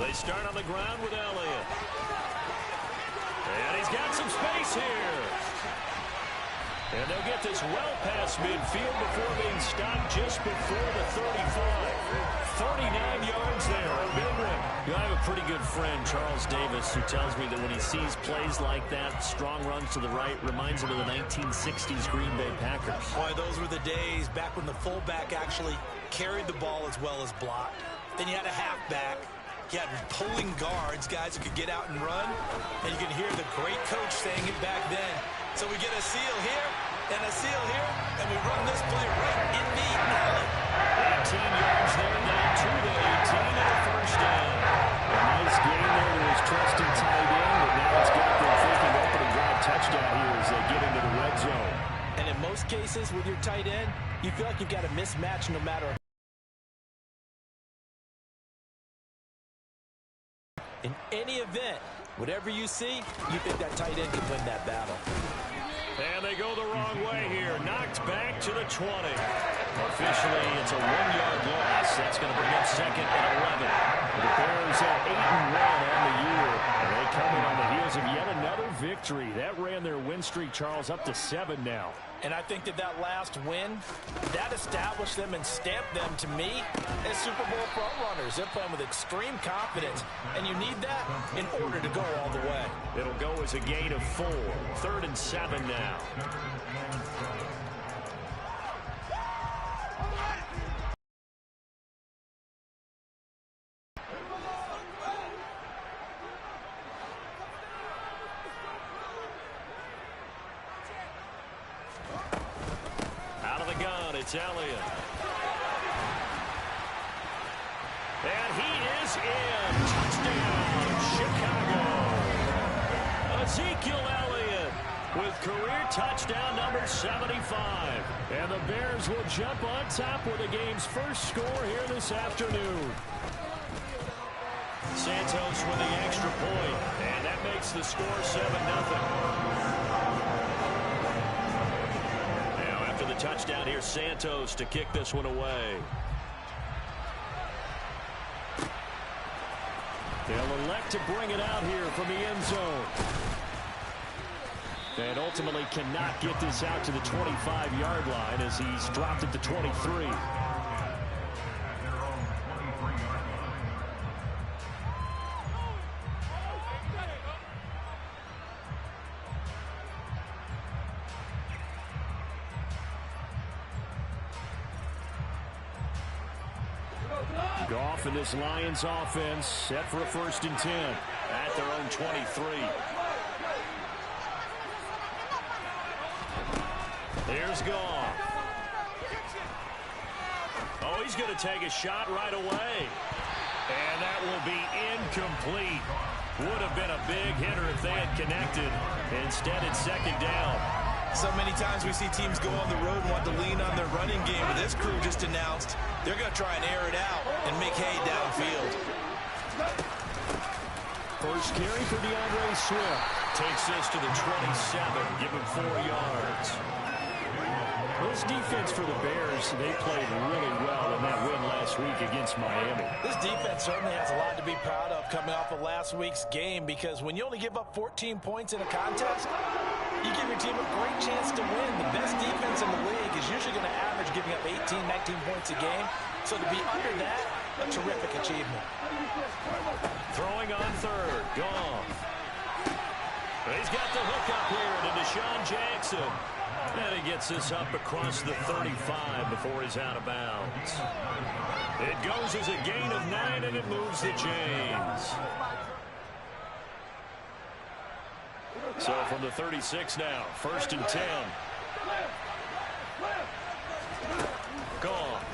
They start on the ground with Elliott. And he's got some space here. And they'll get this well past midfield before being stopped just before the 35. 39 yards there, a big one. I have a pretty good friend, Charles Davis, who tells me that when he sees plays like that, strong runs to the right, reminds him of the 1960s Green Bay Packers. Boy, those were the days back when the fullback actually carried the ball as well as blocked. Then you had a halfback. You had pulling guards, guys who could get out and run. And you can hear the great coach saying it back then. So we get a seal here and a seal here, and we run this play right in the alley. 18 yards there, down to the 18 and a first down. A nice game there to his trusted tight end, but now it's got them thinking opening drive touchdown here as they get into the red zone. And in most cases with your tight end, you feel like you've got a mismatch no matter. In any event, whatever you see, you think that tight end can win that battle. And they go the wrong way here. Knocked back to the 20. Officially, it's a 1-yard loss. That's going to bring up second and 11. The Bears at 8-1 on the year. And they come in on the heels of yet another victory. That ran their win streak, Charles, up to 7 now. And I think that last win, that established them and stamped them, to me, as Super Bowl frontrunners. They're playing with extreme confidence, and you need that in order to go all the way. It'll go as a gain of 4. 3rd and 7 now. It's Elliott. And he is in. Touchdown, Chicago. Ezekiel Elliott with career touchdown number 75. And the Bears will jump on top with the game's first score here this afternoon. Santos with the extra point, and that makes the score 7-0. Touchdown here, Santos to kick this one away. They'll elect to bring it out here from the end zone. And ultimately cannot get this out to the 25-yard line as he's dropped at the 23. Goff and this Lions offense set for a 1st and 10 at their own 23. Here's Goff. Oh, he's going to take a shot right away. And that will be incomplete. Would have been a big hitter if they had connected. Instead, it's 2nd down. So many times we see teams go on the road and want to lean on their running game, but this crew just announced they're going to try and air it out and make hay downfield. First carry for DeAndre Swift. Takes this to the 27, give him 4 yards. This defense for the Bears, they played really well in that win last week against Miami. This defense certainly has a lot to be proud of coming off of last week's game, because when you only give up 14 points in a contest, you give your team a great chance to win. The best defense in the league is usually going to average giving up 18, 19 points a game. So to be under that, a terrific achievement. Throwing on 3rd, Goff. He's got the hook up here to Deshaun Jackson. And he gets this up across the 35 before he's out of bounds. It goes as a gain of 9, and it moves the chains. So from the 36 now, 1st and 10. Gone.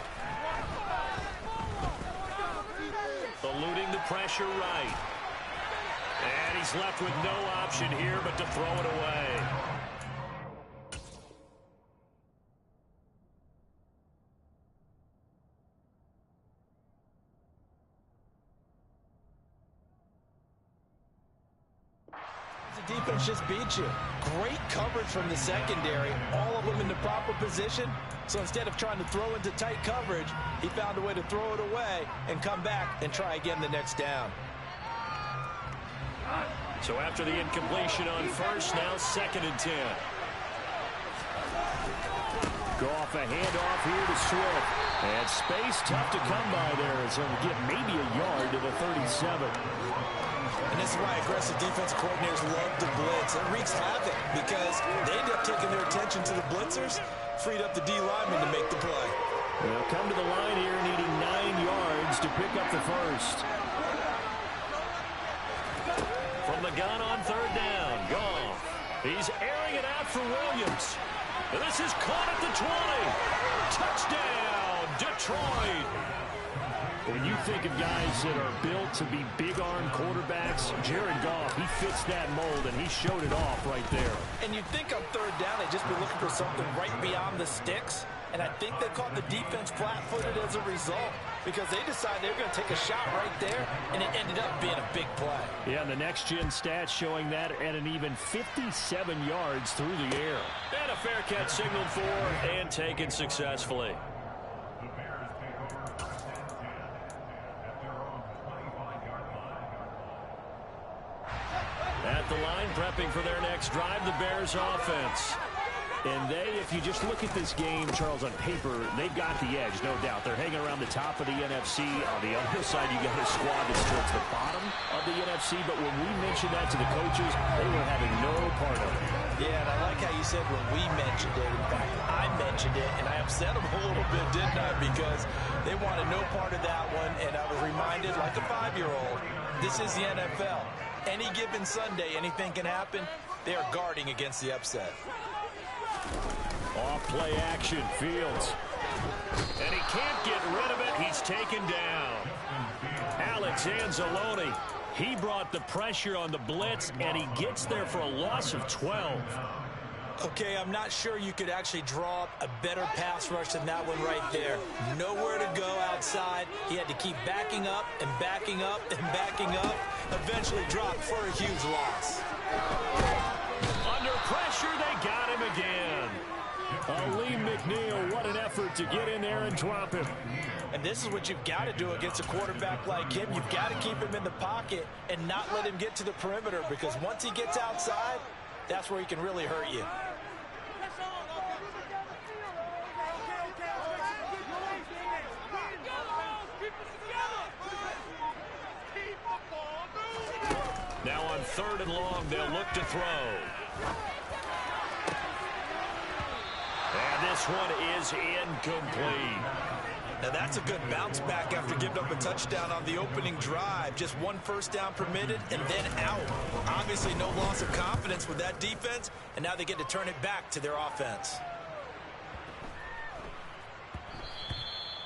Eluding the pressure right. And he's left with no option here but to throw it away. Defense just beat you. Great coverage from the secondary, all of them in the proper position. So instead of trying to throw into tight coverage, he found a way to throw it away and come back and try again the next down. So after the incompletion on first, now 2nd and 10. Goff, a handoff here to Swift. And space tough to come by there as he'll get maybe a yard to the 37. And this is why aggressive defensive coordinators love to blitz. It wreaks havoc because they end up taking their attention to the blitzers, freed up the D lineman to make the play. They'll come to the line here needing 9 yards to pick up the first. From the gun on 3rd down, Goff. He's airing it out for Williams. And this is caught at the 20. Touchdown, Detroit. When you think of guys that are built to be big-arm quarterbacks, Jared Goff, he fits that mold, and he showed it off right there. And you'd think on 3rd down they'd just be looking for something right beyond the sticks. And I think they caught the defense flat-footed as a result because they decided they were going to take a shot right there, and it ended up being a big play. Yeah, and the next-gen stats showing that at an even 57 yards through the air. And a fair catch signaled for and taken successfully. At the line, prepping for their next drive, the Bears offense. And they, if you just look at this game, Charles, on paper, they've got the edge, no doubt. They're hanging around the top of the NFC. On the other side, you got a squad that's towards the bottom of the NFC. But when we mentioned that to the coaches, they were having no part of it. Yeah, and I like how you said when we mentioned it. In fact, I mentioned it, and I upset them a little bit, didn't I? Because they wanted no part of that one, and I was reminded, like a 5-year-old, this is the NFL. Any given Sunday, anything can happen. They are guarding against the upset. Off play action, Fields. And he can't get rid of it. He's taken down. Alex Anzalone, he brought the pressure on the blitz, and he gets there for a loss of 12. Okay, I'm not sure you could actually draw up a better pass rush than that one right there. Nowhere to go outside. He had to keep backing up and backing up and backing up. Eventually dropped for a huge loss. Under pressure, they got him again. Lee McNeil, what an effort to get in there and drop him. And this is what you've got to do against a quarterback like him. You've got to keep him in the pocket and not let him get to the perimeter, because once he gets outside, that's where he can really hurt you. Now on 3rd and long, they'll look to throw. And this one is incomplete. Now that's a good bounce back after giving up a touchdown on the opening drive. Just 1 first down permitted and then out. Obviously no loss of confidence with that defense, and now they get to turn it back to their offense.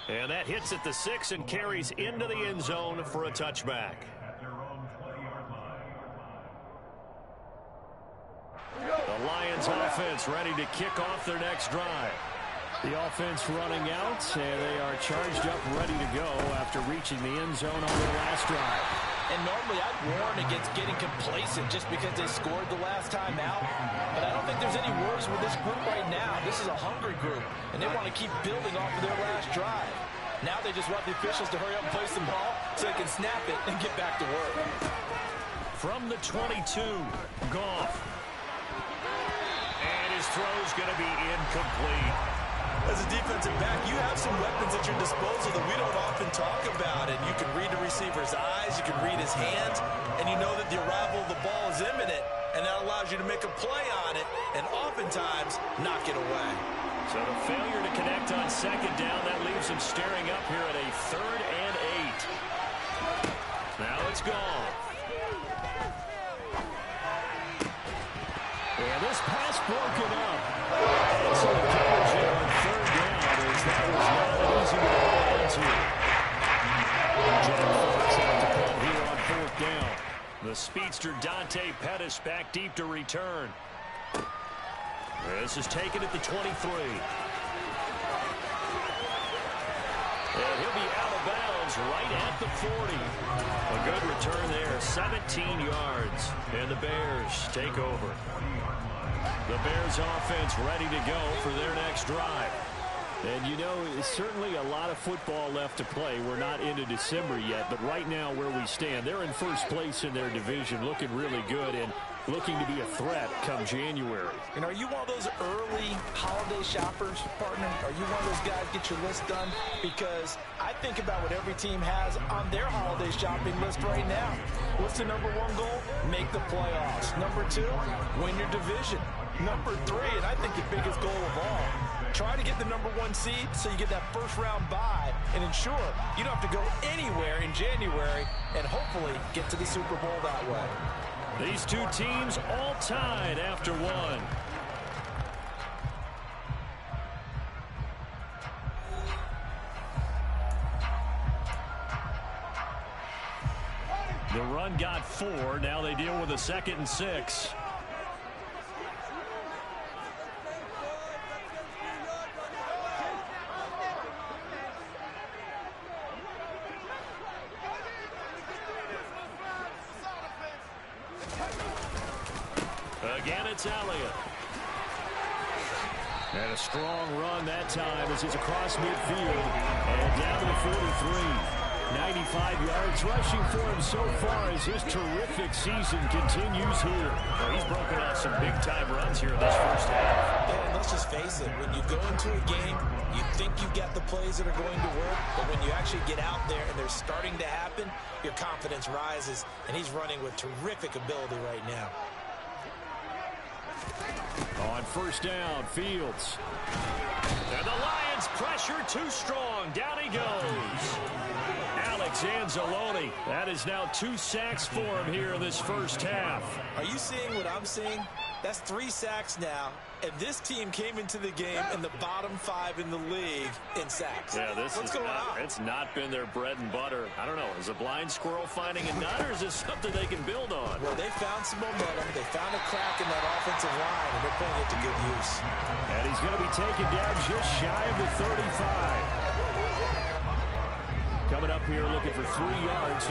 And that hits at the 6 and carries into the end zone for a touchback. The Lions offense ready to kick off their next drive. The offense running out, and they are charged up, ready to go after reaching the end zone on their last drive. And normally I'd warn against getting complacent just because they scored the last time out. But I don't think there's any worries with this group right now. This is a hungry group, and they want to keep building off of their last drive. Now they just want the officials to hurry up and place the ball so they can snap it and get back to work. From the 22, Goff. And his throw's going to be incomplete. As a defensive back, you have some weapons at your disposal that we don't often talk about. And you can read the receiver's eyes, you can read his hands, and you know that the arrival of the ball is imminent, and that allows you to make a play on it and oftentimes knock it away. So the failure to connect on 2nd down, that leaves him staring up here at a 3rd and 8. Now it's gone. And this pass broken up. Excellent coverage there on 3rd down, as that was not easy to hold on to. Jack Fox out to come here on 4th down. The speedster Dante Pettis back deep to return. This is taken at the 23. And he'll be out of bounds right at the 40. A good return there, 17 yards. And the Bears take over. The Bears offense ready to go for their next drive. And, you know, it's certainly a lot of football left to play. We're not into December yet, but right now where we stand, they're in first place in their division, looking really good and looking to be a threat come January. And are you one of those early holiday shoppers, partner? Are you one of those guys get your list done? Because I think about what every team has on their holiday shopping list right now. What's the number one goal? Make the playoffs. Number two, win your division. Number three, and I think the biggest goal of all, try to get the number one seed so you get that first round bye and ensure you don't have to go anywhere in January and hopefully get to the Super Bowl that way. These two teams all tied after one. The run got 4. Now they deal with a 2nd and 6. Again, it's Elliott. And a strong run that time as it's across midfield and down to the 43. 95 yards rushing for him so far as his terrific season continues here. Well, he's broken off some big-time runs here in this first half. Yeah, and let's just face it. When you go into a game, you think you've got the plays that are going to work, but when you actually get out there and they're starting to happen, your confidence rises, and he's running with terrific ability right now. On first down, Fields. And the Lions pressure too strong. Down he goes. Alex Anzalone. That is now 2 sacks for him here in this first half. Are you seeing what I'm seeing? That's 3 sacks now, and this team came into the game in the bottom 5 in the league in sacks. Yeah, What's going on? It's not been their bread and butter. I don't know. Is a blind squirrel finding a nut, or is this something they can build on? Well, they found some momentum. They found a crack in that offensive line, and they're putting it to good use. And he's going to be taken down just shy of the 35. Coming up here looking for 3 yards.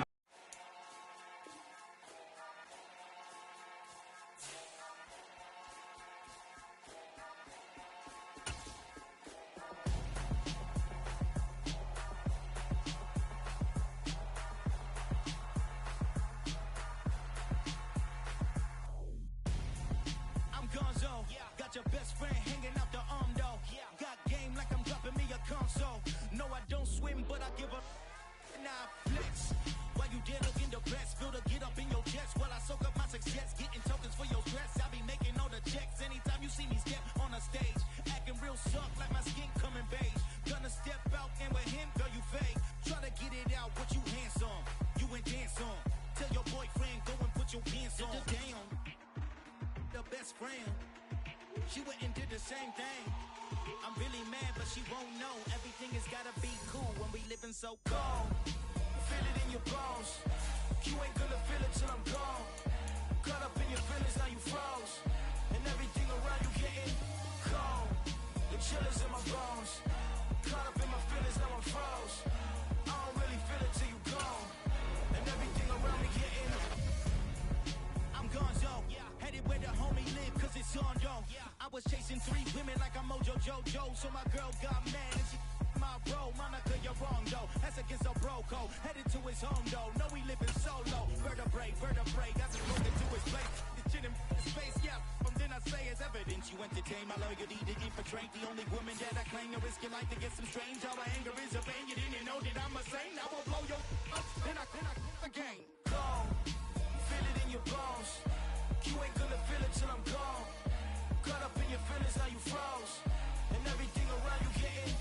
Your best friend hanging out the arm though. Got game like I'm dropping me a console. No, I don't swim, but I give a nah flex. While you there looking depressed, feel the get up in your chest while I soak up my success, getting tokens for your stress. I be making all the checks anytime you see me step on a stage, acting real suck like my skin coming beige. Gonna step out and with him, girl, you fake. Try to get it out, what you handsome, you ain't dance on. Tell your boyfriend go and put your pants on. Damn, the best friend. She went and did the same thing. I'm really mad, but she won't know. Everything has gotta be cool when we living so cold. Feel it in your bones. You ain't gonna feel it till I'm gone. Caught up in your feelings, now you froze. And everything around you getting cold. The chillers in my bones. Caught up in my feelings, now I'm froze. I don't really feel it till you gone. And everything around me getting I'm gonzo. Headed where the homie live, cause it's on though. I was chasing 3 women like I'm Mojo Jojo, so my girl got mad and she my bro. Monica, you're wrong though. That's against a bro code. Headed to his home though. No, we living solo. Vertebrae, got to broken to his place. This shit in space, yeah. From then I say it's evidence. You entertain my loyalty to infiltrate. The only woman that I claim to risk your life to get some strange. All my anger is a pain. You didn't know that I'm a saint. I will blow your up. Then I again. Cold. Feel it in your bones. You ain't gonna feel it till I'm gone. Caught up in your feelings, now you froze. And everything around you getting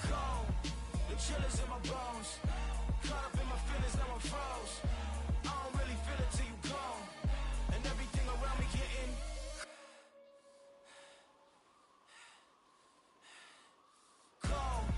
cold. The chillers in my bones. Caught up in my feelings, now I'm froze. I don't really feel it till you gone. And everything around me getting cold.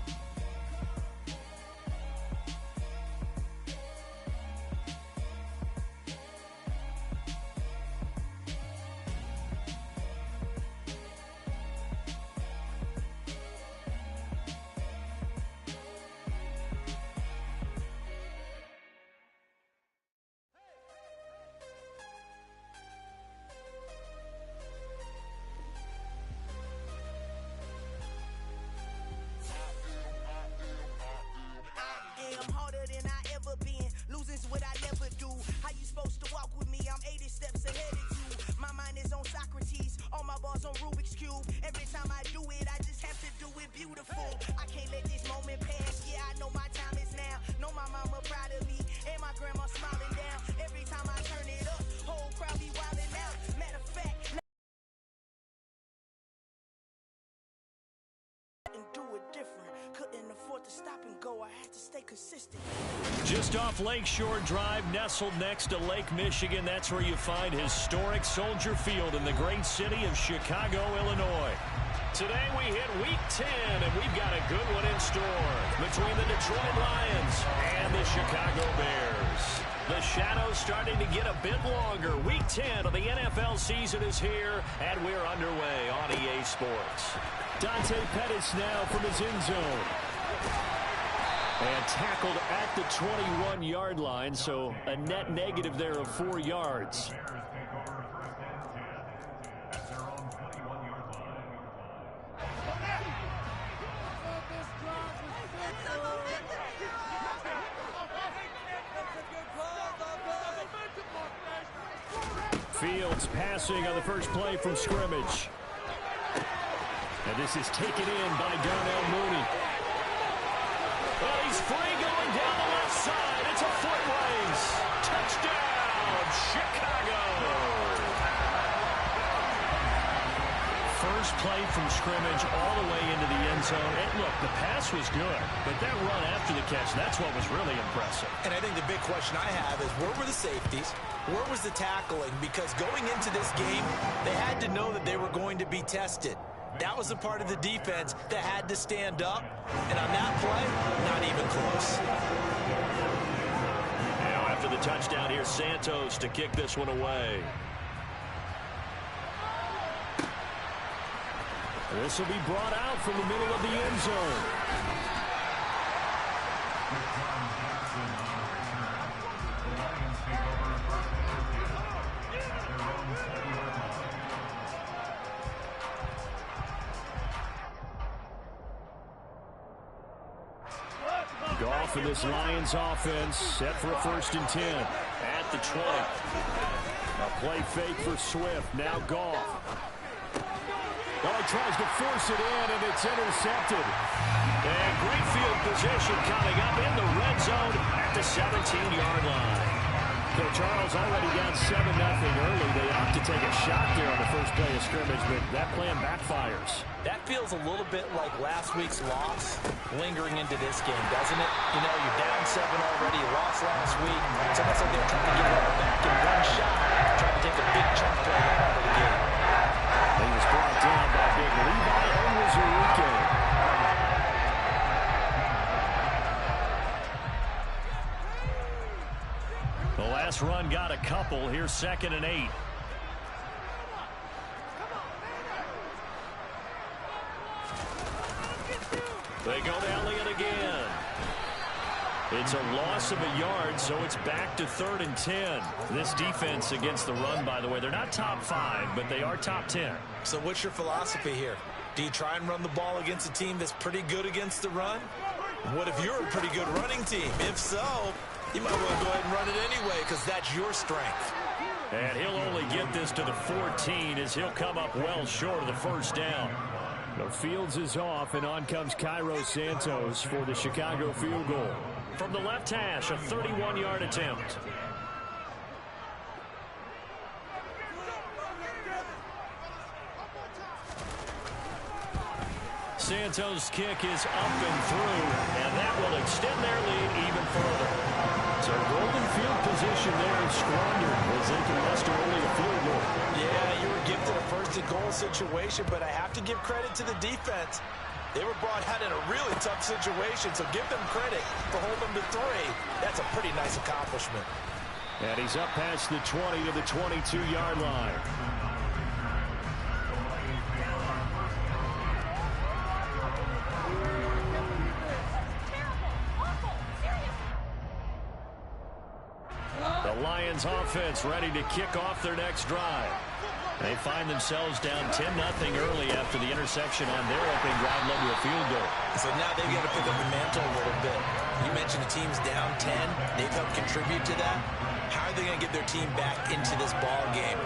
time I do it, I just have to do it beautiful. I can't let this moment pass. Yeah, I know my time is now. Know my mama proud of me, and my grandma smiling down. Every time I turn it up, whole crowd be wilding out. Matter of fact, and do it different. Couldn't afford to stop and go. I had to stay consistent. Just off Lakeshore Drive, nestled next to Lake Michigan. That's where you find historic Soldier Field in the great city of Chicago, Illinois. Today we hit Week 10, and we've got a good one in store between the Detroit Lions and the Chicago Bears. The shadows starting to get a bit longer. Week 10 of the NFL season is here, and we're underway on EA Sports. Dante Pettis now from his end zone. And tackled at the 21-yard line, so a net negative there of 4 yards. Fields passing on the first play from scrimmage. And this is taken in by Darnell Mooney. Well, he's free going down the left side. It's a foot race. Touchdown, Chicago. First play from scrimmage all the way into the end zone. And look, the pass was good, but that run after the catch, that's what was really impressive. And I think the big question I have is, where were the safeties? Where was the tackling? Because going into this game, they had to know that they were going to be tested. That was a part of the defense that had to stand up. And on that play, not even close. Now after the touchdown, here's Santos to kick this one away. This will be brought out from the middle of the end zone. Goff in this Lions offense set for a 1st and 10 at the 20. A play fake for Swift. Now Goff. Well, he tries to force it in, and it's intercepted. And great field position coming up in the red zone at the 17-yard line. So Charles already got 7-0 early. They opt to take a shot there on the first play of scrimmage, but that plan backfires. That feels a little bit like last week's loss lingering into this game, doesn't it? You know, you're down 7 already. You lost last week. It's almost like they're trying to get it all back in one shot, trying to take a big chunk play out of the game. He was brought down by big Levi Onwuzurike. The last run got a couple. Here's 2nd and 8. They go to Elliott again. It's a loss of a yard, so it's back to 3rd and 10. This defense against the run, by the way, they're not top 5, but they are top 10. So what's your philosophy here? Do you try and run the ball against a team that's pretty good against the run? What if you're a pretty good running team? If so, you might want to go ahead and run it anyway because that's your strength. And he'll only get this to the 14 as he'll come up well short of the 1st down. The Fields is off, and on comes Cairo Santos for the Chicago field goal. From the left hash, a 31-yard attempt. Santos' kick is up and through, and that will extend their lead even further. So golden field position there is squandered as they can muster only a field goal. Yeah, you were gifted a 1st and goal situation, but I have to give credit to the defense. They were brought out in a really tough situation, so give them credit for holding them to 3. That's a pretty nice accomplishment. And he's up past the 20 to the 22-yard line. The Lions offense ready to kick off their next drive. They find themselves down 10-0 early after the interception on their opening drive led to a field goal. So now they've got to pick up the mantle a little bit. You mentioned the team's down 10. They've helped contribute to that. How are they going to get their team back into this ball game?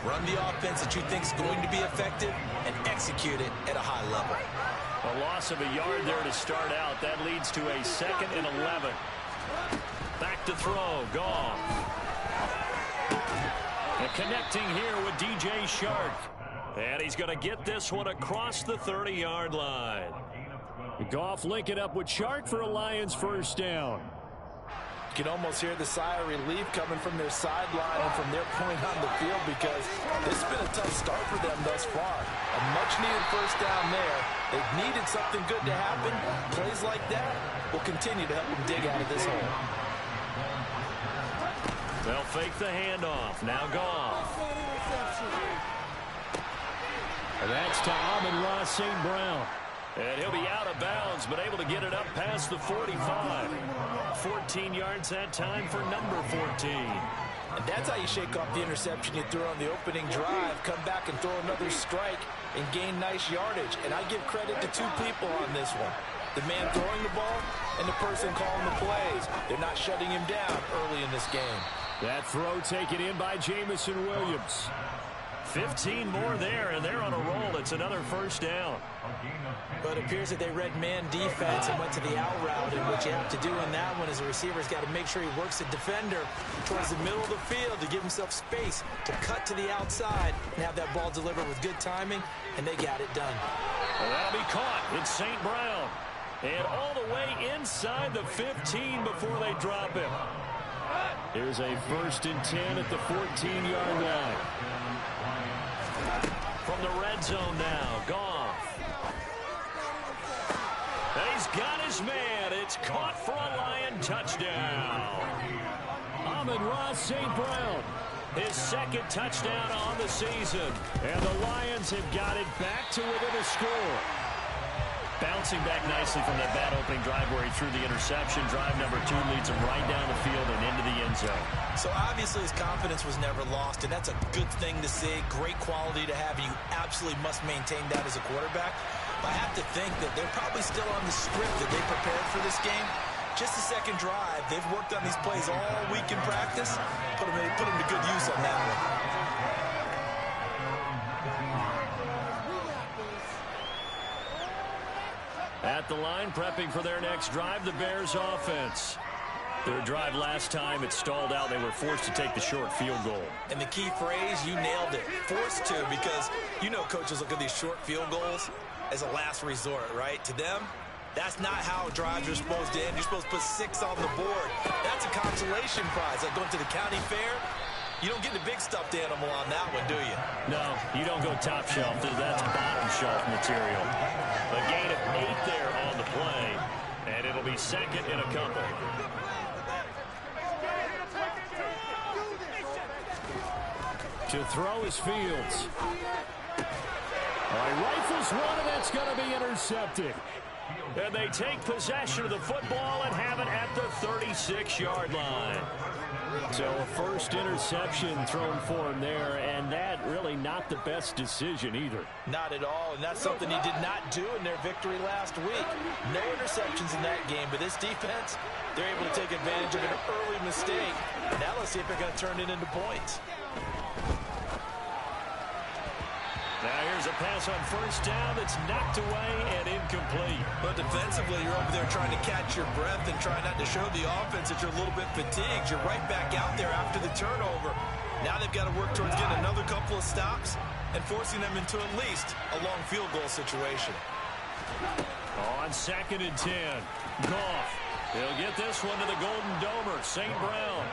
Run the offense that you think is going to be effective and execute it at a high level. A loss of a yard there to start out. That leads to a 2nd and 11. Back to throw. Goff. And connecting here with DJ Shark. And he's going to get this one across the 30-yard line. Goff linking up with Shark for a Lions first down. You can almost hear the sigh of relief coming from their sideline and from their point on the field, because this has been a tough start for them thus far. A much-needed first down there. They've needed something good to happen. Plays like that will continue to help them dig out of this hole. They'll fake the handoff. Now Goff. And that's to Amon-Ra St. Brown. And he'll be out of bounds, but able to get it up past the 45. 14 yards that time for number 14. And that's how you shake off the interception you threw on the opening drive. Come back and throw another strike and gain nice yardage. And I give credit to two people on this one. The man throwing the ball and the person calling the plays. They're not shutting him down early in this game. That throw taken in by Jamison Williams. 15 more there, and they're on a roll. It's another first down. But it appears that they read man defense and went to the out route, and what you have to do in that one is the receiver's got to make sure he works the defender towards the middle of the field to give himself space to cut to the outside and have that ball delivered with good timing, and they got it done. Well, that'll be caught. It's St. Brown. And all the way inside the 15 before they drop him. Here's a 1st and 10 at the 14-yard line. From the red zone now, Goff. And he's got his man. It's caught for a Lion touchdown. Amon-Ra St. Brown, his 2nd touchdown on the season. And the Lions have got it back to within a score. Bouncing back nicely from that bad opening drive where he threw the interception. Drive number 2 leads him right down the field and into the end zone. So obviously his confidence was never lost, and that's a good thing to see. Great quality to have, and you absolutely must maintain that as a quarterback. But I have to think that they're probably still on the script that they prepared for this game. Just the 2nd drive. They've worked on these plays all week in practice. Put them to good use on that one. At the line, prepping for their next drive, the Bears offense. Their drive last time, it stalled out. They were forced to take the short field goal. And the key phrase, you nailed it. Forced to, because you know coaches look at these short field goals as a last resort, right? To them, that's not how drives are supposed to end. You're supposed to put 6 on the board. That's a consolation prize. Like going to the county fair, you don't get the big stuffed animal on that one, do you? No, you don't go top shelf. That's bottom shelf material. A gain of 8 there on the play, and it'll be 2nd and a couple. To throw is Fields. All right, rifles one, and that's going to be intercepted. And they take possession of the football and have it at the 36-yard line. So a first interception thrown for him there, and that really not the best decision either. Not at all, and that's something he did not do in their victory last week. No interceptions in that game, but this defense, they're able to take advantage of an early mistake. Now let's see if they're going to turn it into points. Now here's a pass on first down that's knocked away and incomplete. But defensively, you're over there trying to catch your breath and try not to show the offense that you're a little bit fatigued. You're right back out there after the turnover. Now they've got to work towards getting another couple of stops and forcing them into at least a long field goal situation. On 2nd and 10, Goff. He'll get this one to the Golden Domer, St. Brown.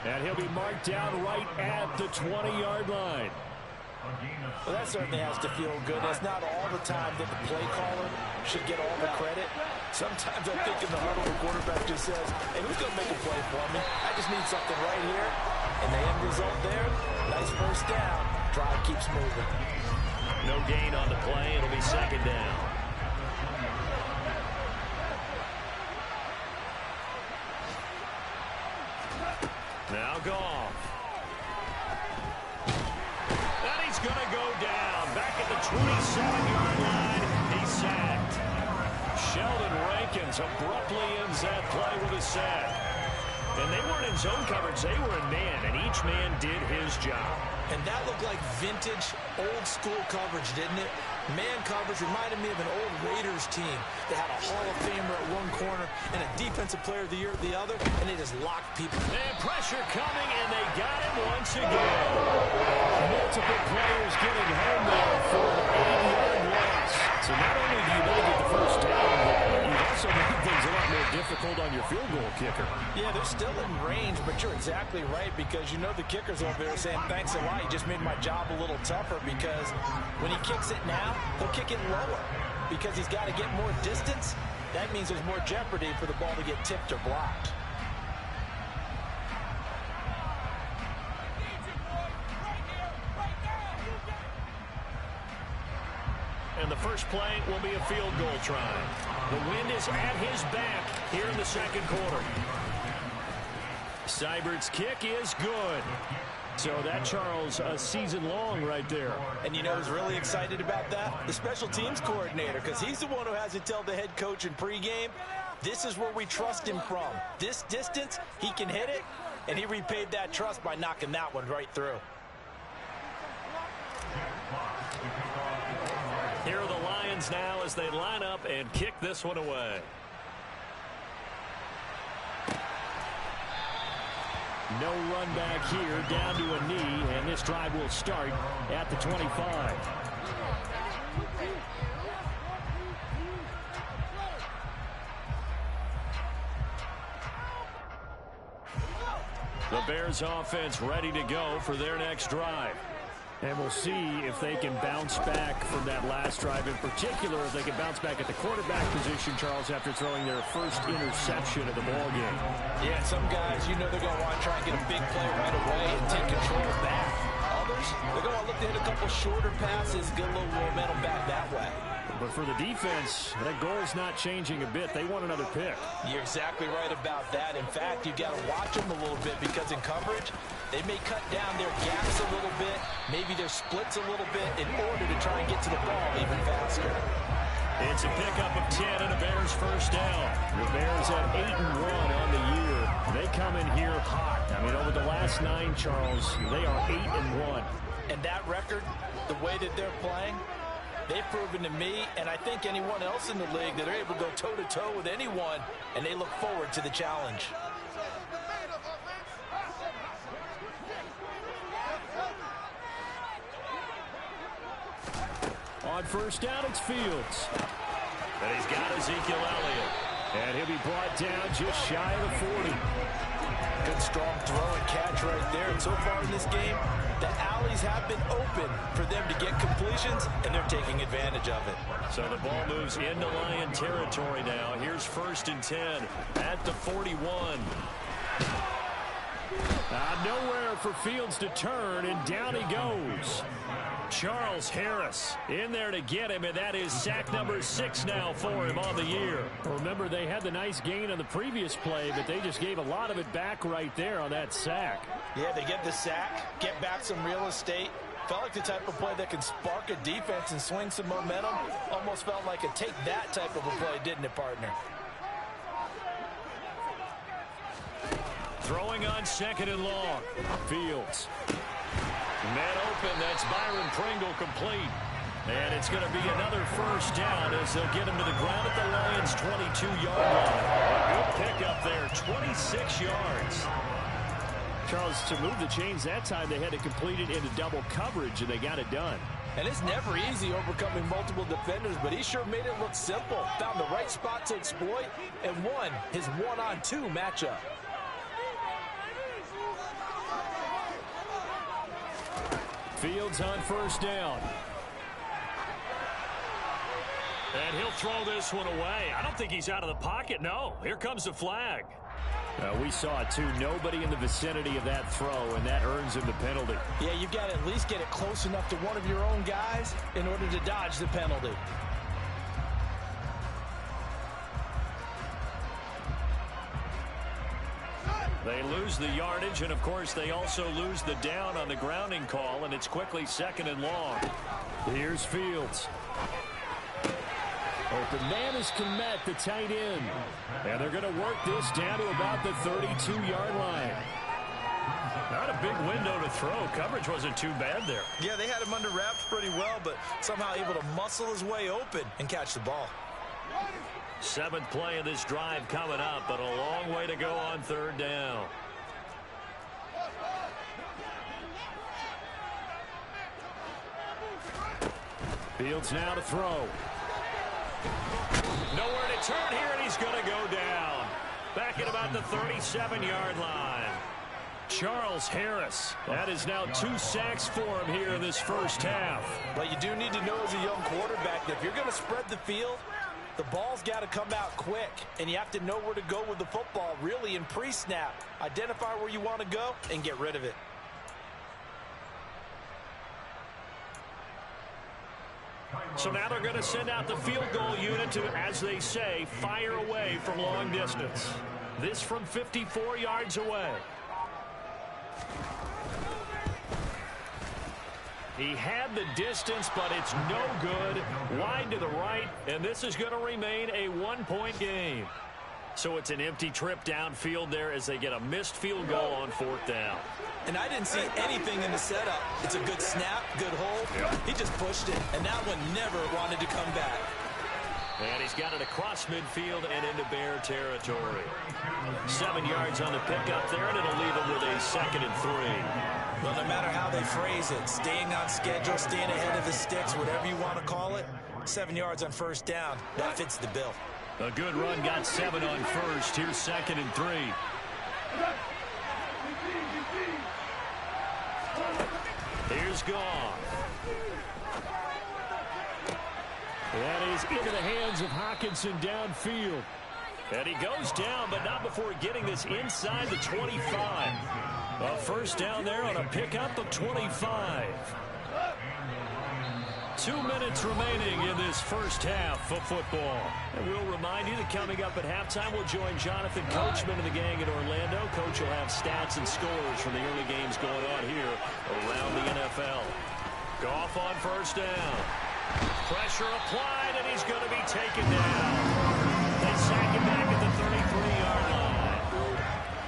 And he'll be marked down right at the 20-yard line. Well, that certainly has to feel good. It's not all the time that the play caller should get all the credit. Sometimes I think in the huddle, the quarterback just says, hey, who's going to make a play for me? I just need something right here. And the end result there, nice first down. Drive keeps moving. No gain on the play. It'll be 2nd down. Now Goff. And he's going to go down. Back at the 27-yard line. He's sacked. Sheldon Rankins abruptly ends that play with a sack. And they weren't in zone coverage. They were in man, and each man did his job. And that looked like vintage, old-school coverage, didn't it? Man coverage reminded me of an old Raiders team. They had a Hall of Famer at one corner and a Defensive Player of the Year at the other, and they just locked people. And pressure coming, and they got him once again. Multiple players getting home there for an 8-yard loss. So not only do you not get the first down, but you also make things a lot more difficult on your field goal kicker. Yeah, they're still in range, but you're exactly right because you know the kicker's over there saying, thanks a lot, you just made my job a little tougher because when he kicks it now, he'll kick it lower because he's got to get more distance. That means there's more jeopardy for the ball to get tipped or blocked. And the first play will be a field goal try. The wind is at his back here in the second quarter. Seibert's kick is good. So that, Charles, a season long right there. And you know who's really excited about that? The special teams coordinator, because he's the one who has to tell the head coach in pregame, this is where we trust him from. This distance, he can hit it, and he repaid that trust by knocking that one right through. Here are the Lions now as they line up and kick this one away. No run back here, down to a knee, and this drive will start at the 25. The Bears offense ready to go for their next drive. And we'll see if they can bounce back from that last drive. In particular, if they can bounce back at the quarterback position, Charles, after throwing their first interception of the ballgame. Yeah, some guys, you know they're going to want to try and get a big play right away and take control back. Others, they're going to look to hit a couple shorter passes, get a little momentum back that way. But for the defense, that goal's not changing a bit. They want another pick. You're exactly right about that. In fact, you've got to watch them a little bit because in coverage, they may cut down their gaps a little bit, maybe their splits a little bit in order to try and get to the ball even faster. It's a pickup of 10 and a Bears first down. The Bears have 8-1 on the year. They come in here hot. I mean, over the last 9, Charles, they are 8-1. And that record, the way that they're playing, they've proven to me, and I think anyone else in the league, that they're able to go toe-to-toe with anyone, and they look forward to the challenge. On first down, it's Fields. And he's got Ezekiel Elliott. And he'll be brought down just shy of the 40. Good strong throw and catch right there. And so far in this game, the alleys have been open for them to get completions, and they're taking advantage of it. So the ball moves into Lion territory now. Here's 1st and 10 at the 41. Nowhere for Fields to turn, and down he goes. Charles Harris in there to get him, and that is sack number 6 now for him on the year. Remember, they had the nice gain on the previous play, but they just gave a lot of it back right there on that sack. Yeah, they get the sack, get back some real estate. Felt like the type of play that can spark a defense and swing some momentum. Almost felt like a take that type of a play, didn't it, partner? Throwing on 2nd and long. Fields. Man open, that's Byron Pringle complete. And it's going to be another first down as they'll get him to the ground at the Lions' 22-yard line. Good pickup there, 26 yards. Charles, to move the chains that time, they had to complete it into double coverage, and they got it done. And it's never easy overcoming multiple defenders, but he sure made it look simple. Found the right spot to exploit and won his one-on-two matchup. Fields on first down. And he'll throw this one away. I don't think he's out of the pocket. No, here comes the flag. We saw it, too. Nobody in the vicinity of that throw, and that earns him the penalty. Yeah, you've got to at least get it close enough to one of your own guys in order to dodge the penalty. They lose the yardage, and, of course, they also lose the down on the grounding call, and it's quickly 2nd and long. Here's Fields. open. Man is Komet, the tight end. And they're going to work this down to about the 32-yard line. Not a big window to throw. Coverage wasn't too bad there. Yeah, they had him under wraps pretty well, but somehow able to muscle his way open and catch the ball. 7th play of this drive coming up, but a long way to go on 3rd down. Fields now to throw. Nowhere to turn here, and he's going to go down. Back at about the 37-yard line. Charles Harris. That is now 2 sacks for him here in this first half. But you do need to know as a young quarterback that if you're going to spread the field, the ball's got to come out quick. And you have to know where to go with the football, really, in pre-snap. Identify where you want to go and get rid of it. So now they're going to send out the field goal unit to, as they say, fire away from long distance. This from 54 yards away. He had the distance, but it's no good. Wide to the right, and this is going to remain a 1-point game. So it's an empty trip downfield there as they get a missed field goal on 4th down. And I didn't see anything in the setup. It's a good snap, good hold. Yep. He just pushed it, and that one never wanted to come back. And he's got it across midfield and into Bear territory. 7 yards on the pickup there, and it'll leave him with a 2nd and 3. Well, no matter how they phrase it, staying on schedule, staying ahead of the sticks, whatever you want to call it, 7 yards on 1st down, that fits the bill. A good run, got 7 on 1st. Here's 2nd and 3. Here's Goff. That is into the hands of Hockenson downfield. And he goes down, but not before getting this inside the 25. A 1st down there on a pickup of 25. 2 minutes remaining in this first half of football. And we'll remind you that coming up at halftime, we'll join Jonathan Coachman and the gang in Orlando. Coach will have stats and scores from the early games going on here around the NFL. Goff on 1st down. Pressure applied, and he's going to be taken down. They sack him back at the 33-yard line.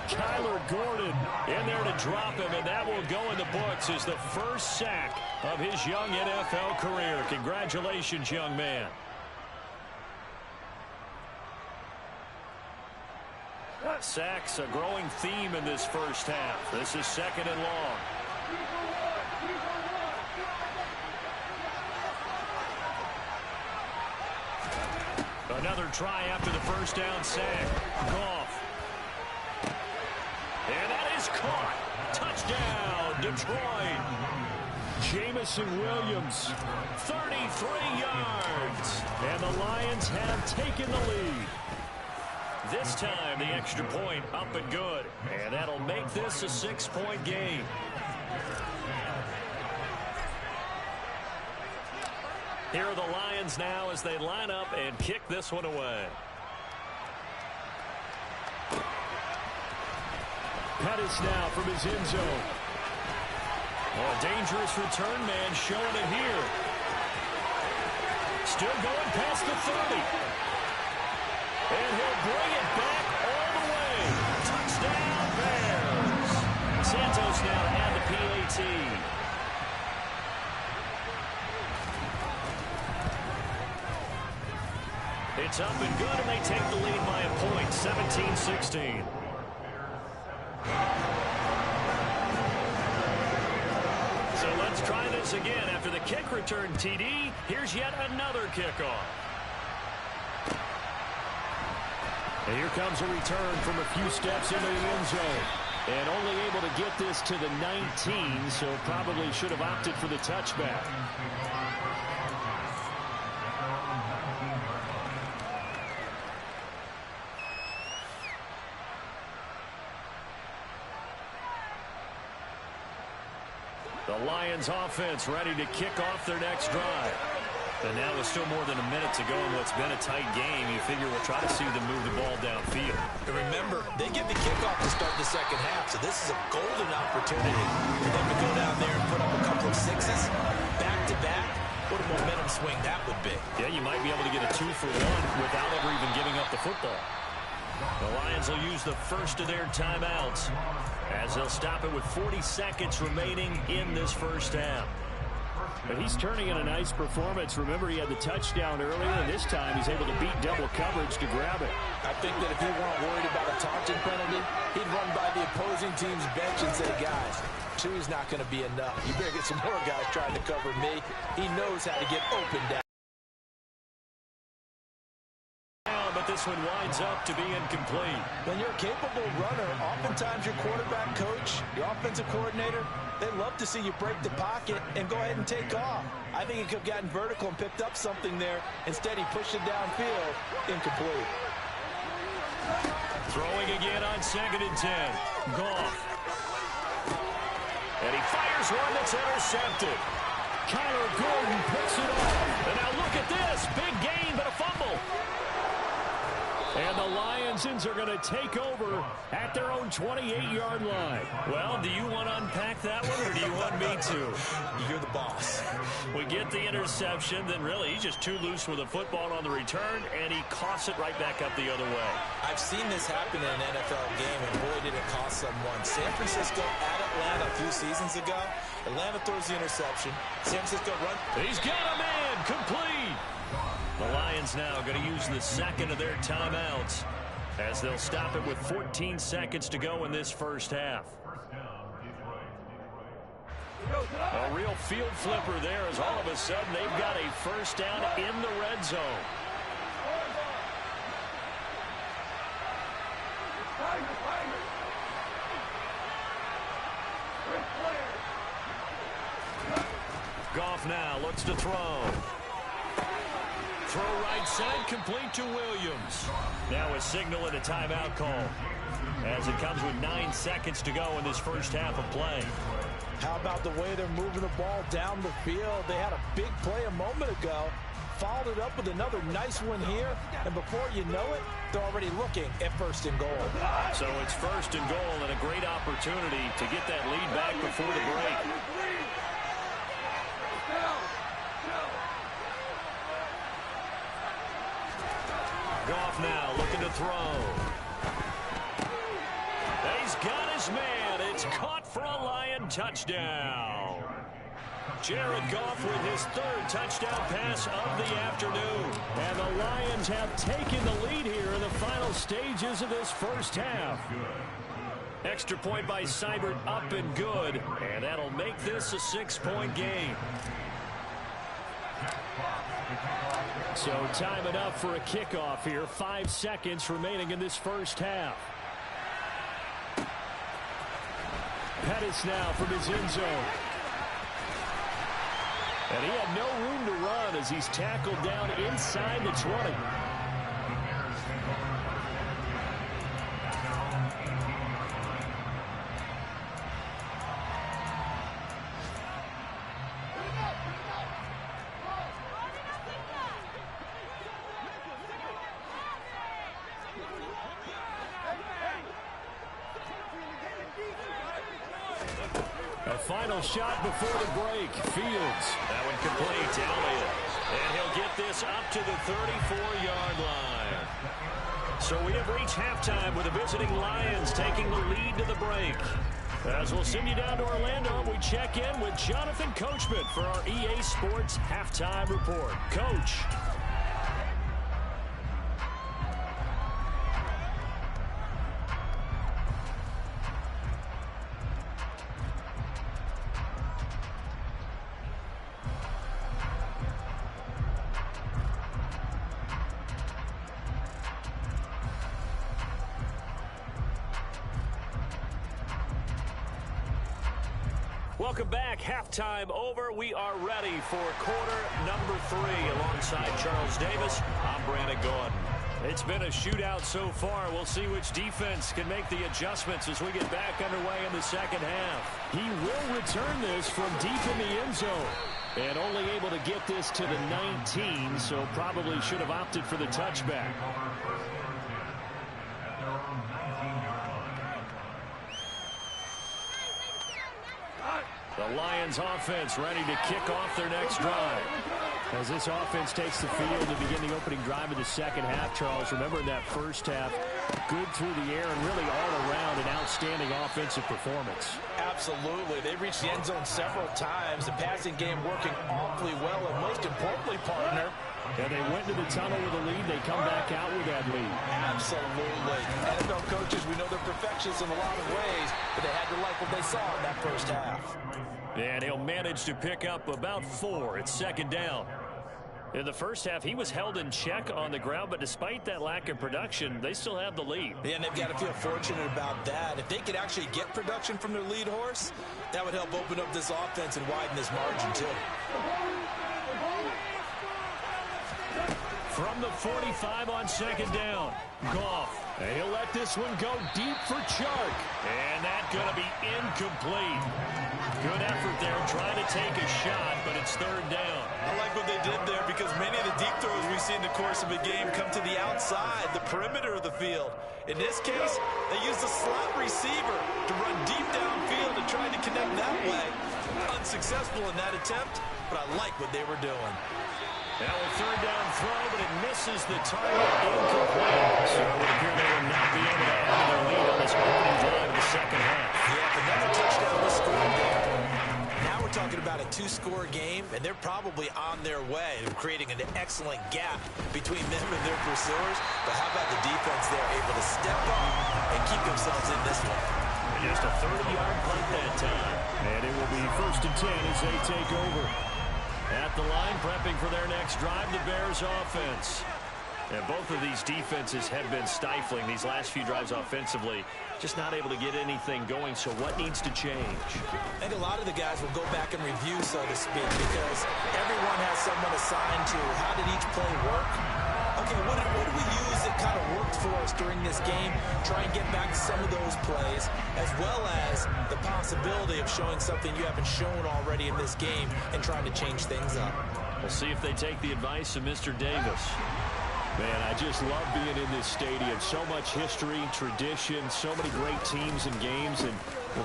Kyler Gordon in there to drop him, and that will go in the books as the first sack of his young NFL career. Congratulations, young man. Sacks, a growing theme in this first half. This is 2nd and long. Another try after the 1st down sack. Goff. And that is caught. Touchdown, Detroit. Jamison Williams, 33 yards. And the Lions have taken the lead. This time, the extra point up and good. And that'll make this a 6-point game. Here are the Lions now as they line up and kick this one away. Pettis now from his end zone. Oh, a dangerous return man showing it here. Still going past the 30. And he'll bring it back all the way. Touchdown, Bears. Santos now to add the PAT. It's up and good, and they take the lead by a point, 17-16. So let's try this again. After the kick return TD, here's yet another kickoff. And here comes a return from a few steps into the end zone. And only able to get this to the 19, so probably should have opted for the touchback. The Lions offense ready to kick off their next drive. And now with still more than a minute to go in what's been a tight game, you figure we'll try to see them move the ball downfield. And remember, they get the kickoff to start the second half, so this is a golden opportunity for them to go down there and put up a couple of sixes back-to-back What a momentum swing that would be. Yeah, you might be able to get a 2-for-1 without ever even giving up the football. The Lions will use the first of their timeouts as they'll stop it with 40 seconds remaining in this first half. But he's turning in a nice performance. Remember, he had the touchdown earlier, and this time he's able to beat double coverage to grab it. I think that if he weren't worried about a taunting penalty, he'd run by the opposing team's bench and say, guys, two's not going to be enough. You better get some more guys trying to cover me. He knows how to get open down. But this one winds up to be incomplete. When you're a capable runner, oftentimes your quarterback coach, your offensive coordinator, they love to see you break the pocket and go ahead and take off. I think he could have gotten vertical and picked up something there. Instead, he pushed it downfield. Incomplete. Throwing again on 2nd and 10. Goff. And he fires one that's intercepted. Kyler Gordon picks it off. And now look at this. Big gain, but a fumble. And the Lions are going to take over at their own 28-yard line. Well, do you want to unpack that one, or do you want me to? You're the boss. We get the interception, then really he's just too loose with the football on the return, and he coughs it right back up the other way. I've seen this happen in an NFL game, and boy, did it cost someone. San Francisco at Atlanta a few seasons ago. Atlanta throws the interception. San Francisco runs. He's got a man, complete. The Lions now going to use the second of their timeouts as they'll stop it with 14 seconds to go in this first half. A real field flipper there as all of a sudden they've got a first down in the red zone. Goff now looks to throw. Throw right side, complete to Williams. Now a signal and a timeout call as it comes with 9 seconds to go in this first half of play. How about the way they're moving the ball down the field? They had a big play a moment ago, followed it up with another nice one here, and before you know it, they're already looking at 1st and goal. So it's 1st and goal and a great opportunity to get that lead back before the break. Goff now looking to throw. He's got his man. It's caught for a Lion touchdown. Jared Goff with his 3rd touchdown pass of the afternoon. And the Lions have taken the lead here in the final stages of this first half. Extra point by Seibert up and good. And that'll make this a 6-point game. So time enough for a kickoff here. 5 seconds remaining in this first half. Pettis now from his end zone. And he had no room to run as he's tackled down inside the 20. Final shot before the break. Fields. That one complete to Elliott. And he'll get this up to the 34-yard line. So we have reached halftime with the visiting Lions taking the lead to the break. As we'll send you down to Orlando, we check in with Jonathan Coachman for our EA Sports Halftime Report. Coach. Welcome back. Halftime over. We are ready for quarter number 3 alongside Charles Davis. I'm Brandon Gordon. It's been a shootout so far. We'll see which defense can make the adjustments as we get back underway in the second half. He will return this from deep in the end zone. And only able to get this to the 19, so probably should have opted for the touchback. The Lions offense ready to kick off their next drive. As this offense takes the field to begin the opening drive of the second half, Charles, remember in that first half, good through the air and really all around an outstanding offensive performance. Absolutely. They reached the end zone several times. The passing game working awfully well, and most importantly, partner, and they went to the tunnel with a lead. They come back out with that lead. Absolutely. NFL coaches, we know they're perfectionists in a lot of ways, but they had to like what they saw in that first half. And he'll manage to pick up about 4. It's second down. In the first half, he was held in check on the ground, but despite that lack of production, they still have the lead. Yeah, and they've got to feel fortunate about that. If they could actually get production from their lead horse, that would help open up this offense and widen this margin, too. From the 45 on second down, Goff. And he'll let this one go deep for Chark. And that's going to be incomplete. Good effort there trying to take a shot, but it's third down. I like what they did there because many of the deep throws we see in the course of a game come to the outside, the perimeter of the field. In this case, they used a slot receiver to run deep downfield and tried to connect that way. Unsuccessful in that attempt, but I like what they were doing. Now a third down throw, but it misses the target. Incomplete. So it would appear they will not be able to add their lead on this opening drive of the second half. Yeah, another touchdown was scored there. Now we're talking about a 2-score game, and they're probably on their way to creating an excellent gap between them and their pursuers. But how about the defense there able to step up and keep themselves in this one? Just a 30-yard punt that time. And it will be 1st and 10 as they take over. At the line, prepping for their next drive, the Bears offense. And both of these defenses have been stifling these last few drives offensively. Just not able to get anything going, so what needs to change? I think a lot of the guys will go back and review, so to speak, because everyone has someone assigned to how did each play work. Okay, what did we use that kind of worked for us during this game? Try and get back to some of those plays, as well as the possibility of showing something you haven't shown already in this game and trying to change things up. We'll see if they take the advice of Mr. Davis. Man, I just love being in this stadium. So much history, tradition, so many great teams and games, and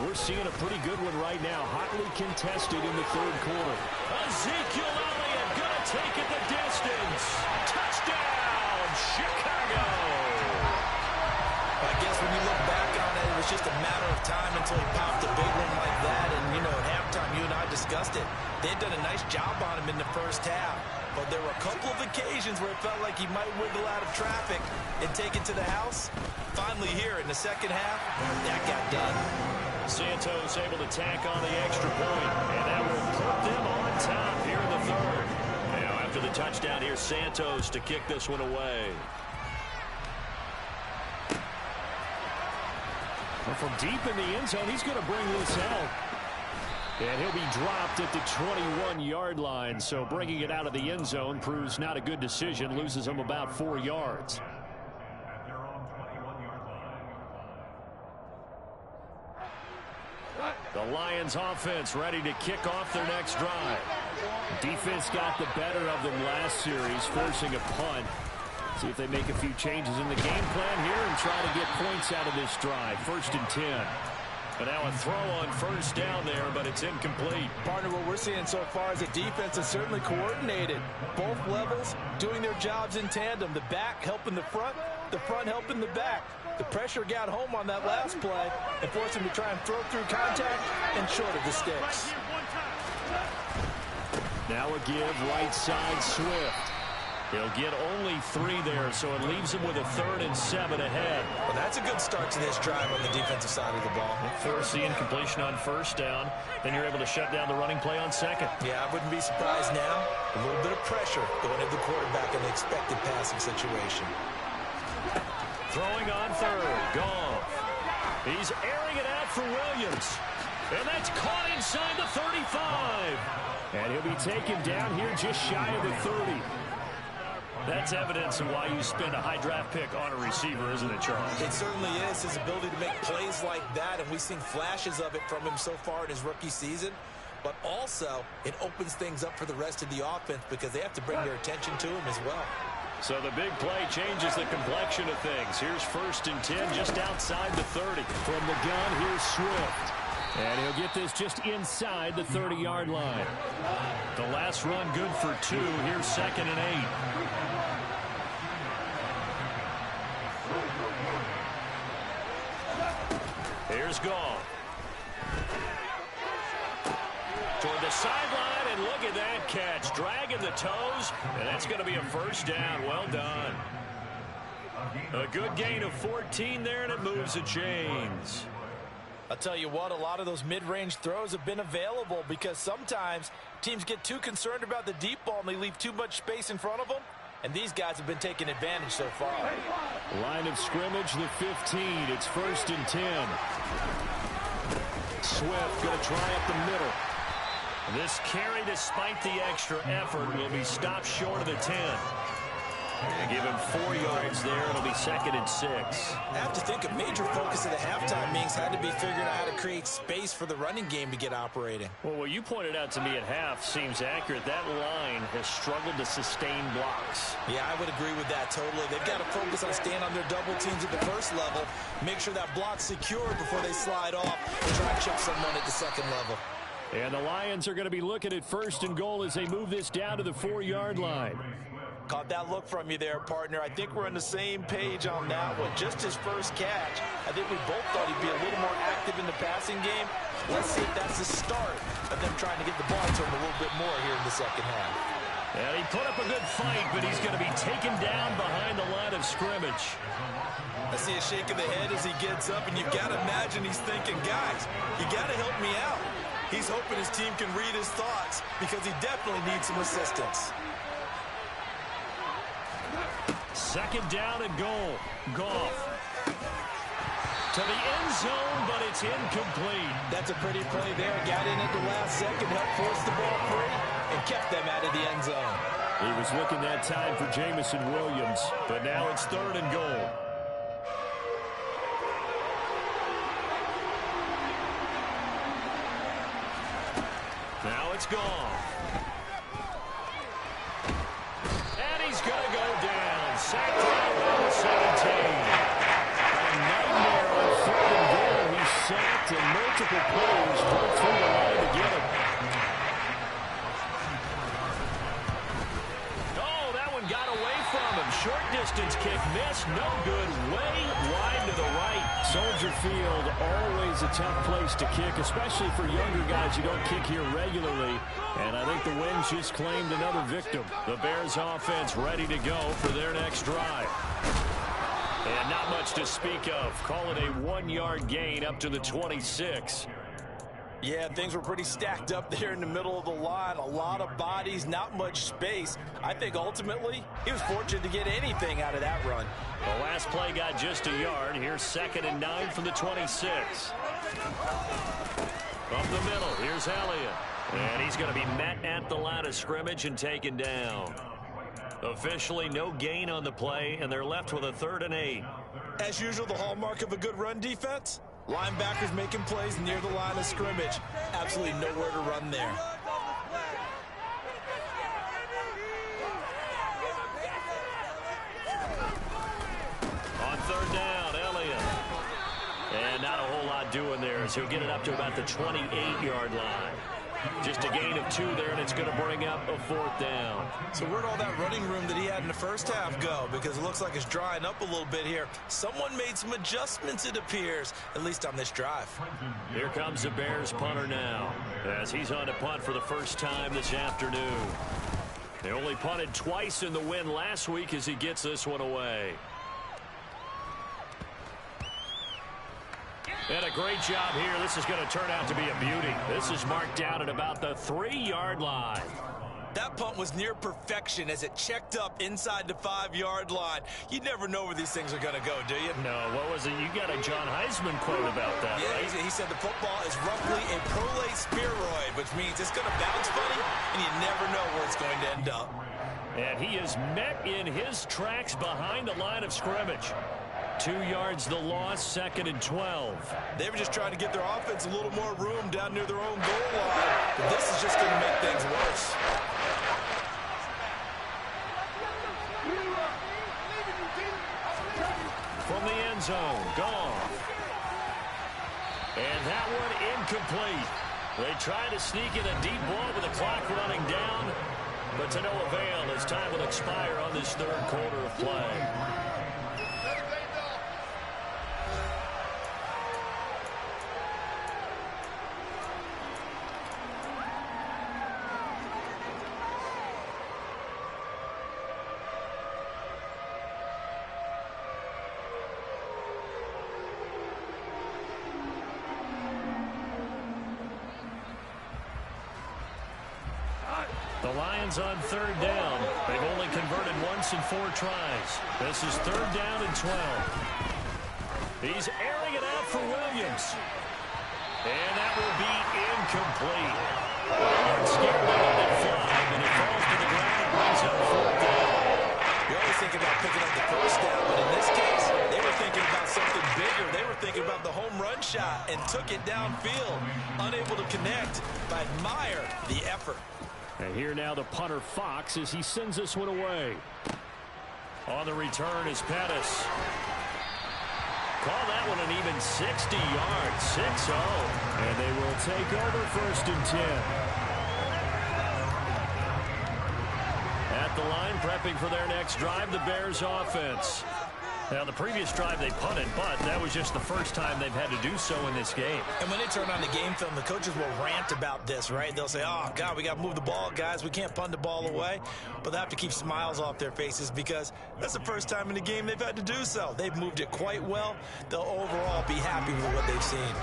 we're seeing a pretty good one right now. Hotly contested in the third quarter. Ezekiel Elliott gonna take it the distance. Touchdown, Chicago! I guess when you look back on it, it was just a matter of time until he popped a big one like that. And, you know, at halftime, you and I discussed it. They had done a nice job on him in the first half. But there were a couple of occasions where it felt like he might wiggle out of traffic and take it to the house. Finally here in the second half, that got done. Santos able to tack on the extra point, and that will put them on top here in the third. Now after the touchdown, here's Santos to kick this one away. And from deep in the end zone, he's going to bring this out. And he'll be dropped at the 21-yard line. So bringing it out of the end zone proves not a good decision. Loses him about 4 yards. The Lions offense ready to kick off their next drive. Defense got the better of them last series, forcing a punt. See if they make a few changes in the game plan here and try to get points out of this drive. 1st and 10. But now a throw on first down there, but it's incomplete. Partner, what we're seeing so far is the defense is certainly coordinated. Both levels doing their jobs in tandem. The back helping the front helping the back. The pressure got home on that last play and forced him to try and throw through contact and short of the sticks. Now a give right side Swift. He'll get only 3 there, so it leaves him with a 3rd and 7 ahead. Well, that's a good start to this drive on the defensive side of the ball. Force the incompletion on first down. Then you're able to shut down the running play on second. Yeah, I wouldn't be surprised now. A little bit of pressure going at the quarterback in the expected passing situation. Throwing on third. Goff. He's airing it out for Williams. And that's caught inside the 35. And he'll be taken down here just shy of the 30. That's evidence of why you spend a high draft pick on a receiver, isn't it, Charles? It certainly is. His ability to make plays like that, and we've seen flashes of it from him so far in his rookie season. But also, it opens things up for the rest of the offense because they have to bring their attention to him as well. So the big play changes the complexion of things. Here's 1st and 10 just outside the 30. From the gun, here's Swift. And he'll get this just inside the 30-yard line. The last run good for 2. Here's 2nd and 8. Here's Goff. Toward the sideline, and look at that catch. Dragging the toes, and that's going to be a first down. Well done. A good gain of 14 there, and it moves the chains. I'll tell you what, a lot of those mid-range throws have been available because sometimes teams get too concerned about the deep ball and they leave too much space in front of them, and these guys have been taking advantage so far. Line of scrimmage, the 15. It's 1st and 10. Swift going to try up the middle. This carry, despite the extra effort, will be stopped short of the 10. They give him 4 yards there. It'll be 2nd and 6. I have to think a major focus of the halftime meetings had to be figuring out how to create space for the running game to get operating. Well, what you pointed out to me at half seems accurate. That line has struggled to sustain blocks. Yeah, I would agree with that totally. They've got to focus on staying on their double teams at the first level, make sure that block's secured before they slide off and try to chip someone at the second level. And the Lions are going to be looking at 1st and goal as they move this down to the 4-yard line. Caught that look from you there, partner. I think we're on the same page on that one. Just his first catch, I think we both thought he'd be a little more active in the passing game. Let's see if that's the start of them trying to get the ball to him a little bit more here in the second half. And he put up a good fight, but he's going to be taken down behind the line of scrimmage. I see a shake of the head as he gets up, and you've got to imagine he's thinking, guys, you got to help me out. He's hoping his team can read his thoughts because he definitely needs some assistance. 2nd down and goal. Goff to the end zone, but it's incomplete. That's a pretty play there. Got in at the last second, helped force the ball free, and kept them out of the end zone. He was looking that time for Jamison Williams, but now it's 3rd and goal. Now it's gone. And he's going to go down. Sacked down by the 17. A nightmare on 3rd and goal. He's sacked, and multiple players broke through the line to get him. Oh, that one got away from him. Short distance kick missed. No good. Way wide to the right. Soldier Field, always a tough place to kick, especially for younger guys who don't kick here regularly. And I think the Winds just claimed another victim. The Bears offense ready to go for their next drive. And not much to speak of. Call it a 1-yard gain up to the 26. Yeah, things were pretty stacked up there in the middle of the line. A lot of bodies, not much space. I think ultimately he was fortunate to get anything out of that run. The last play got just a yard. Here's 2nd and 9 from the 26. Up the middle, here's Elliott. And he's going to be met at the line of scrimmage and taken down. Officially no gain on the play, and they're left with a 3rd and 8. As usual, the hallmark of a good run defense, linebackers making plays near the line of scrimmage. Absolutely nowhere to run there. On 3rd down, Elliott. And not a whole lot doing there as he'll get it up to about the 28-yard line. Just a gain of 2 there, and it's going to bring up a 4th down. So where'd all that running room that he had in the first half go? Because it looks like it's drying up a little bit here. Someone made some adjustments, it appears, at least on this drive. Here comes the Bears punter now, as he's on to punt for the first time this afternoon. They only punted twice in the win last week as he gets this one away. And a great job here. This is going to turn out to be a beauty. This is marked down at about the 3-yard line. That punt was near perfection as it checked up inside the 5-yard line. You never know where these things are going to go, do you? No, what was it? You got a John Heisman quote about that, yeah, right? He said the football is roughly a prolate spheroid, which means it's going to bounce funny, and you never know where it's going to end up. And he is met in his tracks behind the line of scrimmage. 2 yards the loss, 2nd and 12. They were just trying to get their offense a little more room down near their own goal line. But this is just going to make things worse. From the end zone, Goff. And that one incomplete. They try to sneak in a deep ball with the clock running down, but to no avail as time will expire on this third quarter of play. The Lions on third down. They've only converted once in 4 tries. This is third down and 12. He's airing it out for Williams. And that will be incomplete. They're scared to let it fly, and it falls to the ground and brings up fourth down. You're always thinking about picking up the first down, but in this case, they were thinking about something bigger. They were thinking about the home run shot and took it downfield. Unable to connect, but admire the effort. And here now the punter Fox as he sends this one away. On the return is Pettis. Call that one an even 60 yards, 6-0. And they will take over first and 10. At the line, prepping for their next drive, the Bears offense. Now, the previous drive they punted, but that was just the first time they've had to do so in this game. And when they turn on the game film, the coaches will rant about this, right? They'll say, oh, God, we got to move the ball, guys. We can't punt the ball away. But they have to keep smiles off their faces because that's the first time in the game they've had to do so. They've moved it quite well. They'll overall be happy with what they've seen.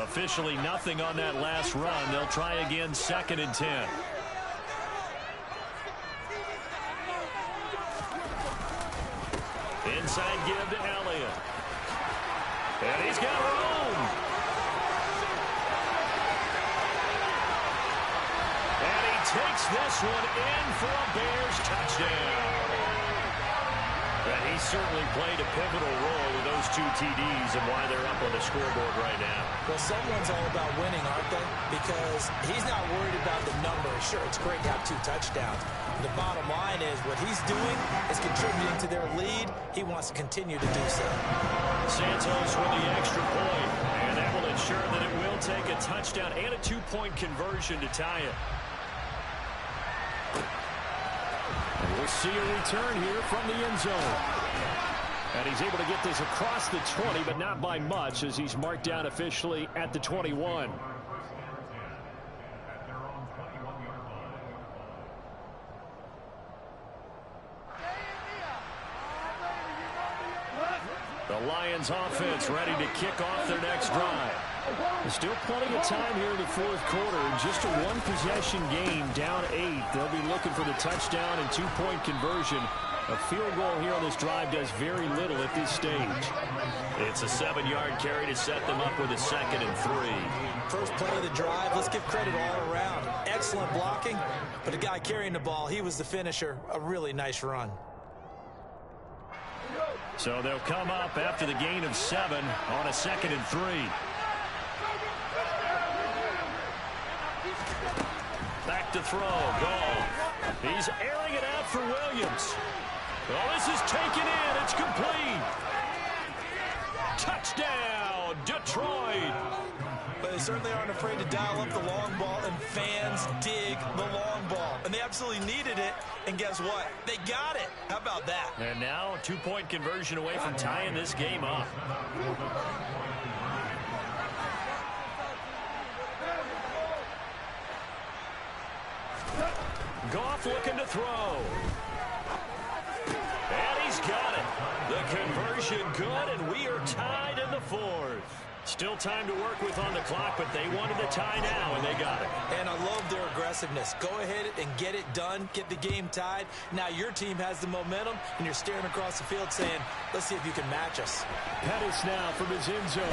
Officially nothing on that last run. They'll try again, 2nd and 10. Inside give to Elliott. And he's got room. And he takes this one in for a Bears touchdown. And he certainly played a pivotal role with those 2 TDs and why they're up on the scoreboard right now. Well, someone's all about winning, aren't they? Because he's not worried about the numbers. Sure, it's great to have 2 touchdowns. The bottom line is what he's doing is contributing to their lead. He wants to continue to do so. Santos with the extra point, and that will ensure that it will take a touchdown and a 2-point conversion to tie it. And we'll see a return here from the end zone. And he's able to get this across the 20, but not by much as he's marked down officially at the 21. The Lions offense ready to kick off their next drive. There's still plenty of time here in the fourth quarter. Just a 1-possession game, down 8. They'll be looking for the touchdown and 2-point conversion. A field goal here on this drive does very little at this stage. It's a 7-yard carry to set them up with a 2nd and 3. First play of the drive, let's give credit all around. Excellent blocking, but the guy carrying the ball, he was the finisher. A really nice run. So they'll come up after the gain of 7 on a 2nd and 3. Back to throw. Goal. He's airing it out for Williams. Well, this is taken in. It's complete. Touchdown, Detroit. But they certainly aren't afraid to dial up the long ball, and fans dig the long ball. And they absolutely needed it, and guess what? They got it. How about that? And now a 2-point conversion away from tying this game up. Goff looking to throw. And he's got it. The conversion good, and we are tied in the 4th. Still time to work with on the clock, but they wanted the tie now, and they got it. And I love their aggressiveness. Go ahead and get it done. Get the game tied. Now your team has the momentum, and you're staring across the field saying, let's see if you can match us. Pettis now from his end zone.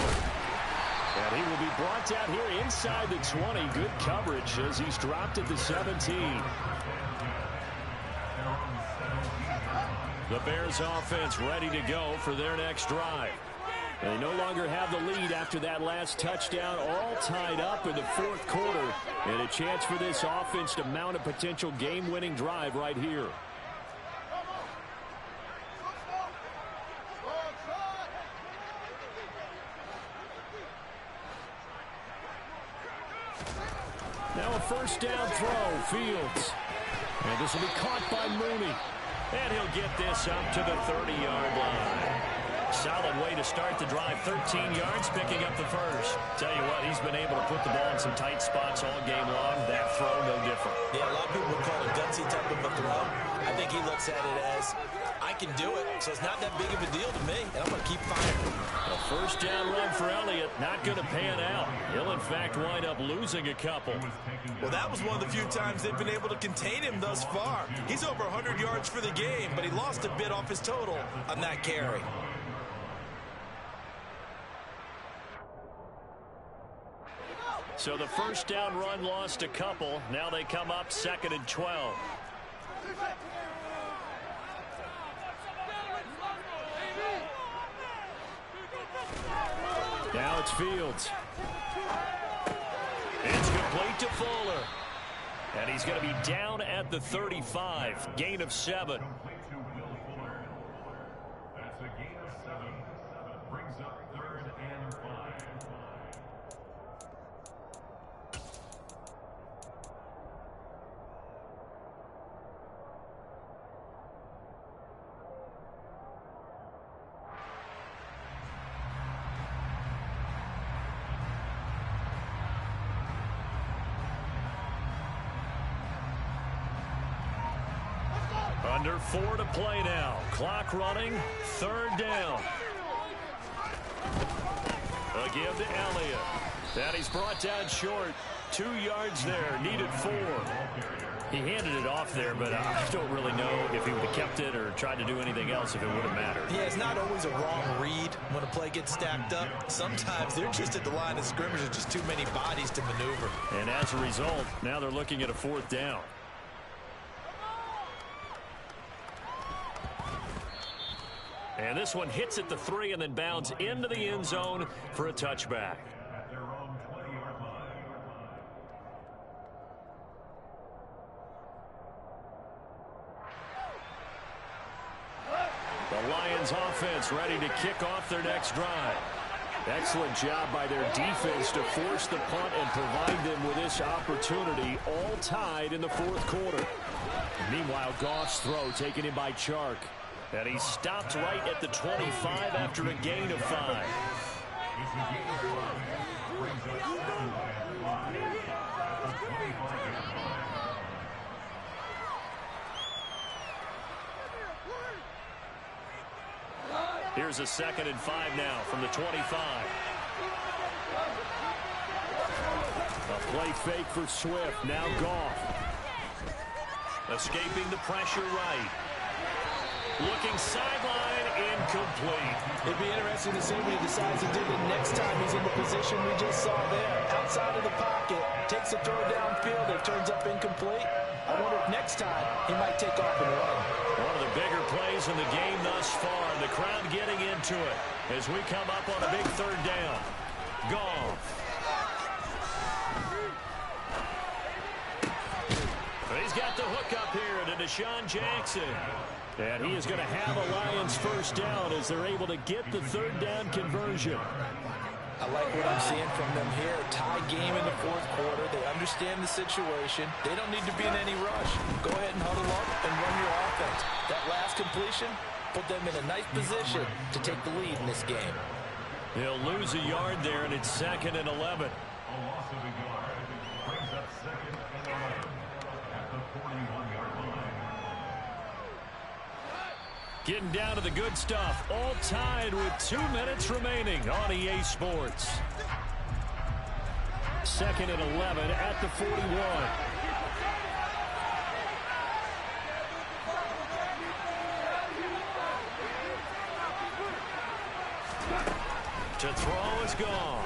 And he will be brought down here inside the 20. Good coverage as he's dropped at the 17. The Bears offense ready to go for their next drive. They no longer have the lead after that last touchdown, all tied up in the 4th quarter. And a chance for this offense to mount a potential game-winning drive right here. Now a first down throw, Fields. And this will be caught by Mooney. And he'll get this up to the 30-yard line. Solid way to start the drive. 13 yards, picking up the first. Tell you what, he's been able to put the ball in some tight spots all game long. That throw, no different. Yeah, a lot of people would call it a gutsy type of a throw. I think he looks at it as, I can do it, so it's not that big of a deal to me, and I'm going to keep firing. A first down run for Elliott, not going to pan out. He'll, in fact, wind up losing a couple. Well, that was one of the few times they've been able to contain him thus far. He's over 100 yards for the game, but he lost a bit off his total on that carry. So the first down run lost a couple. Now they come up 2nd and 12. Now it's Fields. It's complete to Fuller. And he's going to be down at the 35. Gain of 7. That's a gain of 7. Brings up 3rd and 5. Under 4 to play now. Clock running. 3rd down. A give to Elliott. And he's brought down short. 2 yards there. Needed 4. He handed it off there, but I don't really know if he would have kept it or tried to do anything else if it would have mattered. Yeah, it's not always a wrong read when a play gets stacked up. Sometimes they're just at the line of scrimmage. There's just too many bodies to maneuver. And as a result, now they're looking at a 4th down. And this one hits at the 3 and then bounds into the end zone for a touchback. At their own 20-yard line. The Lions offense ready to kick off their next drive. Excellent job by their defense to force the punt and provide them with this opportunity, all tied in the 4th quarter. Meanwhile, Goff's throw taken in by Chark. And he stopped right at the 25 after a gain of 5. It's a gain of 5. Brings up 2nd and 5. At the 25-yard line. Here's a 2nd and 5 now from the 25. A play fake for Swift. Now Goff. Escaping the pressure right. Looking sideline, incomplete. It'd be interesting to see what he decides to do the next time he's in the position we just saw there. Outside of the pocket, takes a throw downfield, it turns up incomplete. I wonder if next time he might take off and run. One of the bigger plays in the game thus far. The crowd getting into it as we come up on a big 3rd down. Goff. He's got the hook up here to Deshaun Jackson. And he is going to have a Lions first down as they're able to get the 3rd down conversion. I like what I'm seeing from them here. Tie game in the 4th quarter. They understand the situation. They don't need to be in any rush. Go ahead and huddle up and run your offense. That last completion put them in a nice position to take the lead in this game. They'll lose a yard there, and it's 2nd and 11. A loss of a yard. Brings up 2nd and 11. At the 41-yard line. Getting down to the good stuff. All tied with 2 minutes remaining on EA Sports. 2nd and 11 at the 41. To throw is gone.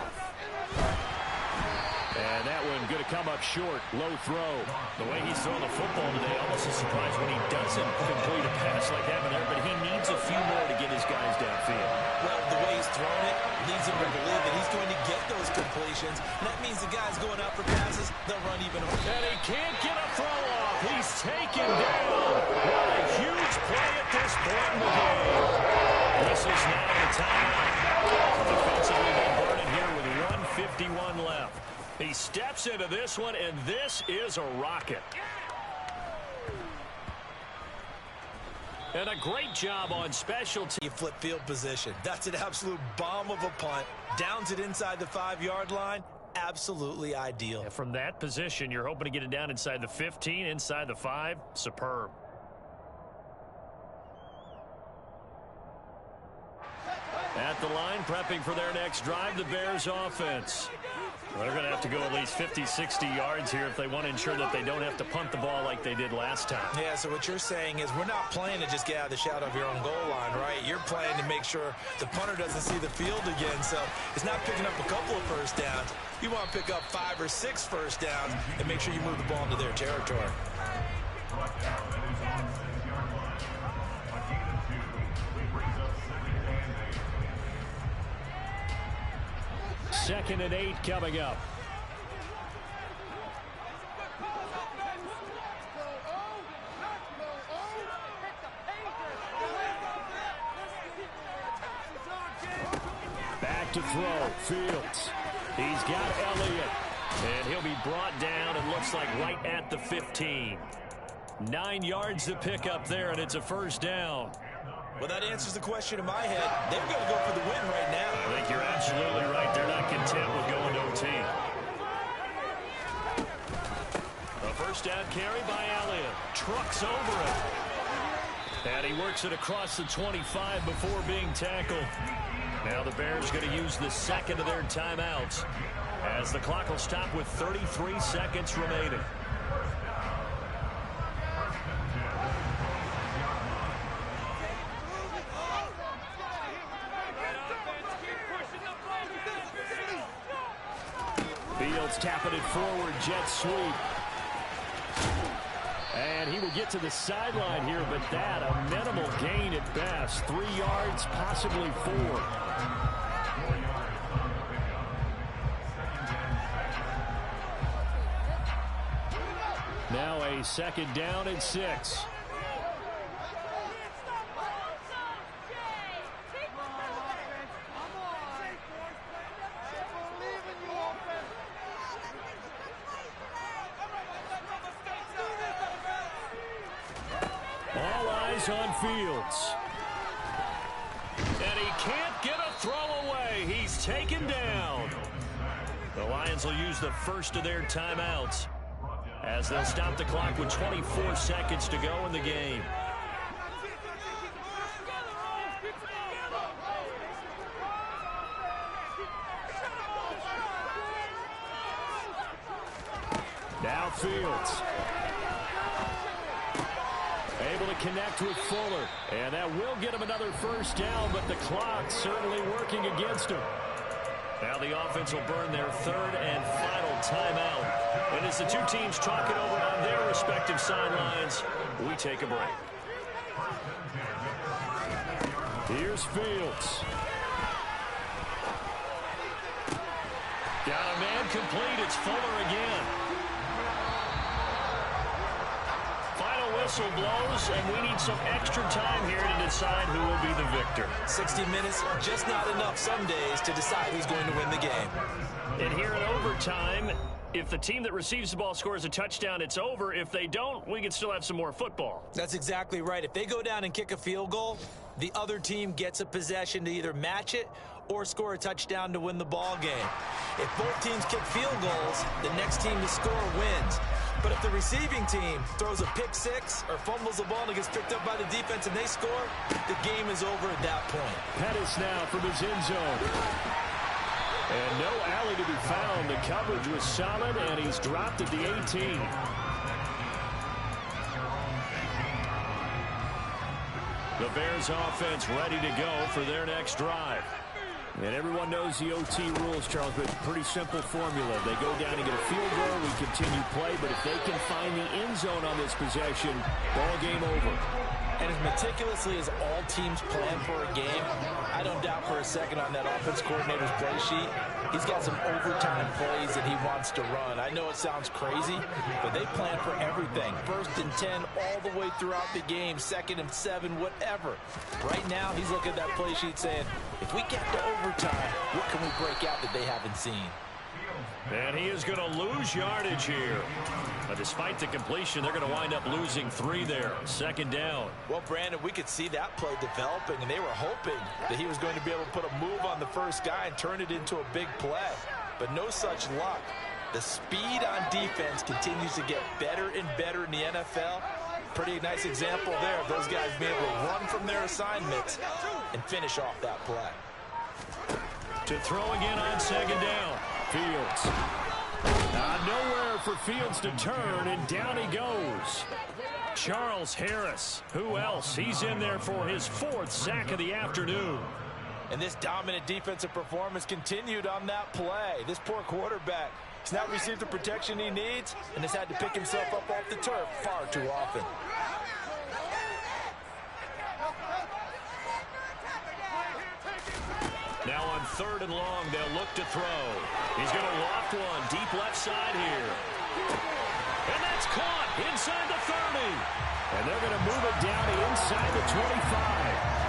And that one going to come up short. Low throw. The way he's throwing the football today, almost a surprise when he doesn't complete a pass like that there, but he needs a few more to get his guys downfield. Well, the way he's throwing it leads him to believe that he's going to get those completions. And that means the guys going out for passes, they'll run even harder. And he can't get a throw off. He's taken down. What a huge play at this point in the game. This is now the timeout. Defensively, they're burning here with 1:51 left. He steps into this one, and this is a rocket. And a great job on specialty. Flip field position. That's an absolute bomb of a punt. Downs it inside the 5-yard line. Absolutely ideal. And from that position, you're hoping to get it down inside the 15, inside the 5. Superb. At the line, prepping for their next drive, the Bears offense. They're going to have to go at least 50, 60 yards here if they want to ensure that they don't have to punt the ball like they did last time. Yeah, so what you're saying is we're not playing to just get out of the shadow of your own goal line, right? You're playing to make sure the punter doesn't see the field again. So it's not picking up a couple of first downs. You want to pick up 5 or 6 first downs and make sure you move the ball into their territory. Second and 8 coming up. Back to throw. Fields. He's got Elliott. And he'll be brought down, it looks like right at the 15. 9 yards to pick up there, and it's a first down. Well, that answers the question in my head. They're going to go for the win right now. I think you're absolutely right. They're not content with going to OT. A first down carry by Elliott. Trucks over it. And he works it across the 25 before being tackled. Now the Bears going to use the second of their timeouts as the clock will stop with 33 seconds remaining. Fields tapping it forward, jet sweep. And he will get to the sideline here, but that a minimal gain at best. 3 yards, possibly 4. Now a second down and 6. All eyes on Fields. And he can't get a throw away. He's taken down. The Lions will use the first of their timeouts as they'll stop the clock with 24 seconds to go in the game. Now Fields. Able to connect with Fuller. And that will get him another first down, but the clock certainly working against him. Now the offense will burn their third and final timeout. And as the two teams talk it over on their respective sidelines, we take a break. Here's Fields. Got a man complete. It's Fuller again. Whistle blows, and we need some extra time here to decide who will be the victor. 60 minutes, just not enough some days to decide who's going to win the game. And here in overtime, if the team that receives the ball scores a touchdown, it's over. If they don't, we can still have some more football. That's exactly right. If they go down and kick a field goal, the other team gets a possession to either match it or score a touchdown to win the ball game. If both teams kick field goals, the next team to score wins. But if the receiving team throws a pick six or fumbles the ball and it gets picked up by the defense and they score, the game is over at that point. Pettis now from his end zone. And no alley to be found. The coverage was solid, and he's dropped at the 18. The Bears offense ready to go for their next drive. And everyone knows the OT rules, Charles, but pretty simple formula. They go down and get a field goal, we continue play, but if they can find the end zone on this possession, ball game over. And as meticulously as all teams plan for a game, I don't doubt for a second on that offense coordinator's play sheet, he's got some overtime plays that he wants to run. I know it sounds crazy, but they plan for everything. 1st and 10 all the way throughout the game, 2nd and 7, whatever. Right now, he's looking at that play sheet saying, if we get to overtime, what can we break out that they haven't seen? And he is going to lose yardage here. But despite the completion, they're going to wind up losing 3 there. Second down. Well, Brandon, we could see that play developing, and they were hoping that he was going to be able to put a move on the first guy and turn it into a big play. But no such luck. The speed on defense continues to get better and better in the NFL. Pretty nice example there of those guys being able to run from their assignments and finish off that play. To throw again on second down. Fields. Nowhere for Fields to turn, and down he goes. Charles Harris. Who else? He's in there for his 4th sack of the afternoon. And this dominant defensive performance continued on that play. This poor quarterback, he's not received the protection he needs and has had to pick himself up off the turf far too often. Now on 3rd and long, they'll look to throw. He's going to loft one deep left side here. And that's caught inside the 30. And they're going to move it down inside the 25.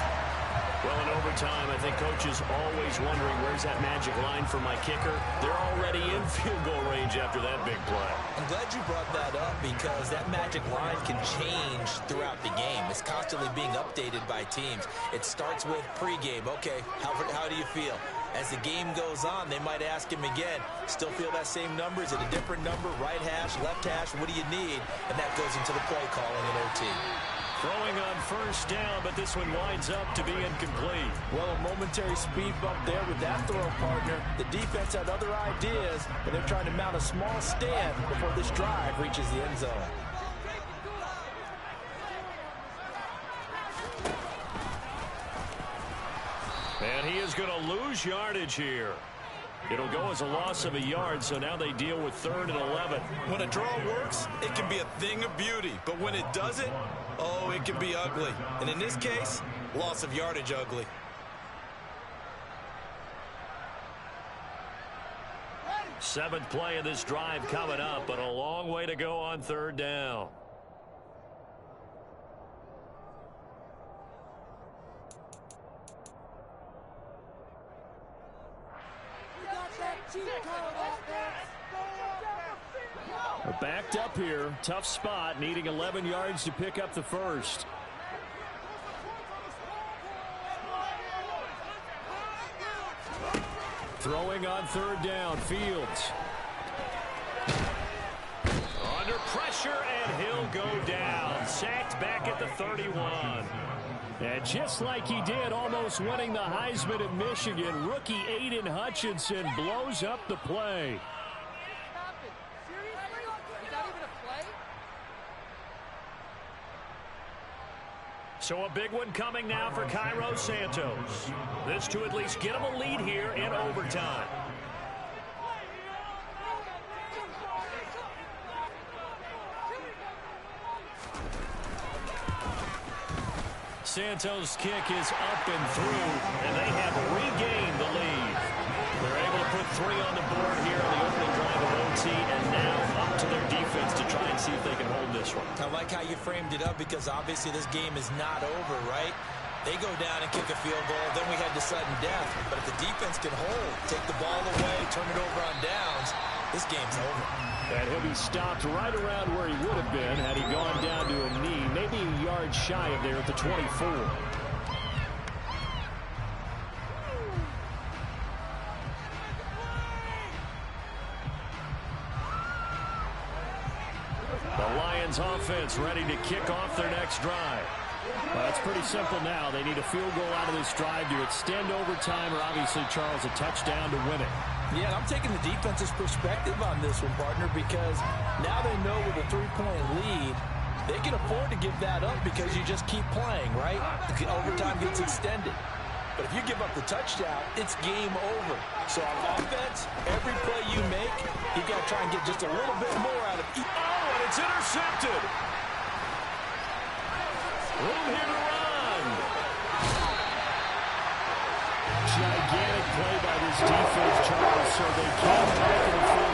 Well, in overtime, I think coaches always wondering, where's that magic line for my kicker? They're already in field goal range after that big play. I'm glad you brought that up because that magic line can change throughout the game. It's constantly being updated by teams. It starts with pregame. Okay, how do you feel? As the game goes on, they might ask him again, still feel that same number? Is it a different number? Right hash, left hash, what do you need? And that goes into the play calling in OT. Throwing on 1st down, but this one winds up to be incomplete. Well, a momentary speed bump there with that throw partner. The defense had other ideas, and they're trying to mount a small stand before this drive reaches the end zone. And he is going to lose yardage here. It'll go as a loss of a yard, so now they deal with 3rd and 11. When a draw works, it can be a thing of beauty. But when it doesn't, oh, it can be ugly. And in this case, loss of yardage ugly. Seventh play of this drive coming up, but a long way to go on 3rd down. Backed up here, tough spot, needing 11 yards to pick up the first. Throwing on 3rd down, Fields. Under pressure, and he'll go down. Sacked back at the 31. And just like he did, almost winning the Heisman at Michigan, rookie Aiden Hutchinson blows up the play. So a big one coming now for Cairo Santos. This to at least get him a lead here in overtime. Santos' kick is up and through, and they have regained the lead. They're able to put 3 on the board here on the opening drive of OT, and now up to their defense to try and see if they can hold this one. I like how you framed it up because obviously this game is not over, right? They go down and kick a field goal, then we had the sudden death. But if the defense can hold, take the ball away, turn it over on downs, this game's over. And he'll be stopped right around where he would have been had he gone down to a knee, maybe a yard shy of there at the 24. The Lions offense ready to kick off their next drive. Well, it's pretty simple now. They need a field goal out of this drive to extend overtime or obviously, Charles, a touchdown to win it. Yeah, I'm taking the defense's perspective on this one, partner, because now they know with a 3-point lead, they can afford to give that up because you just keep playing, right? The overtime gets extended. But if you give up the touchdown, it's game over. So on offense, every play you make, you've got to try and get just a little bit more out of each. Oh, and it's intercepted. Room here to run. Gigantic play by this defense, Charles, so they can't take the field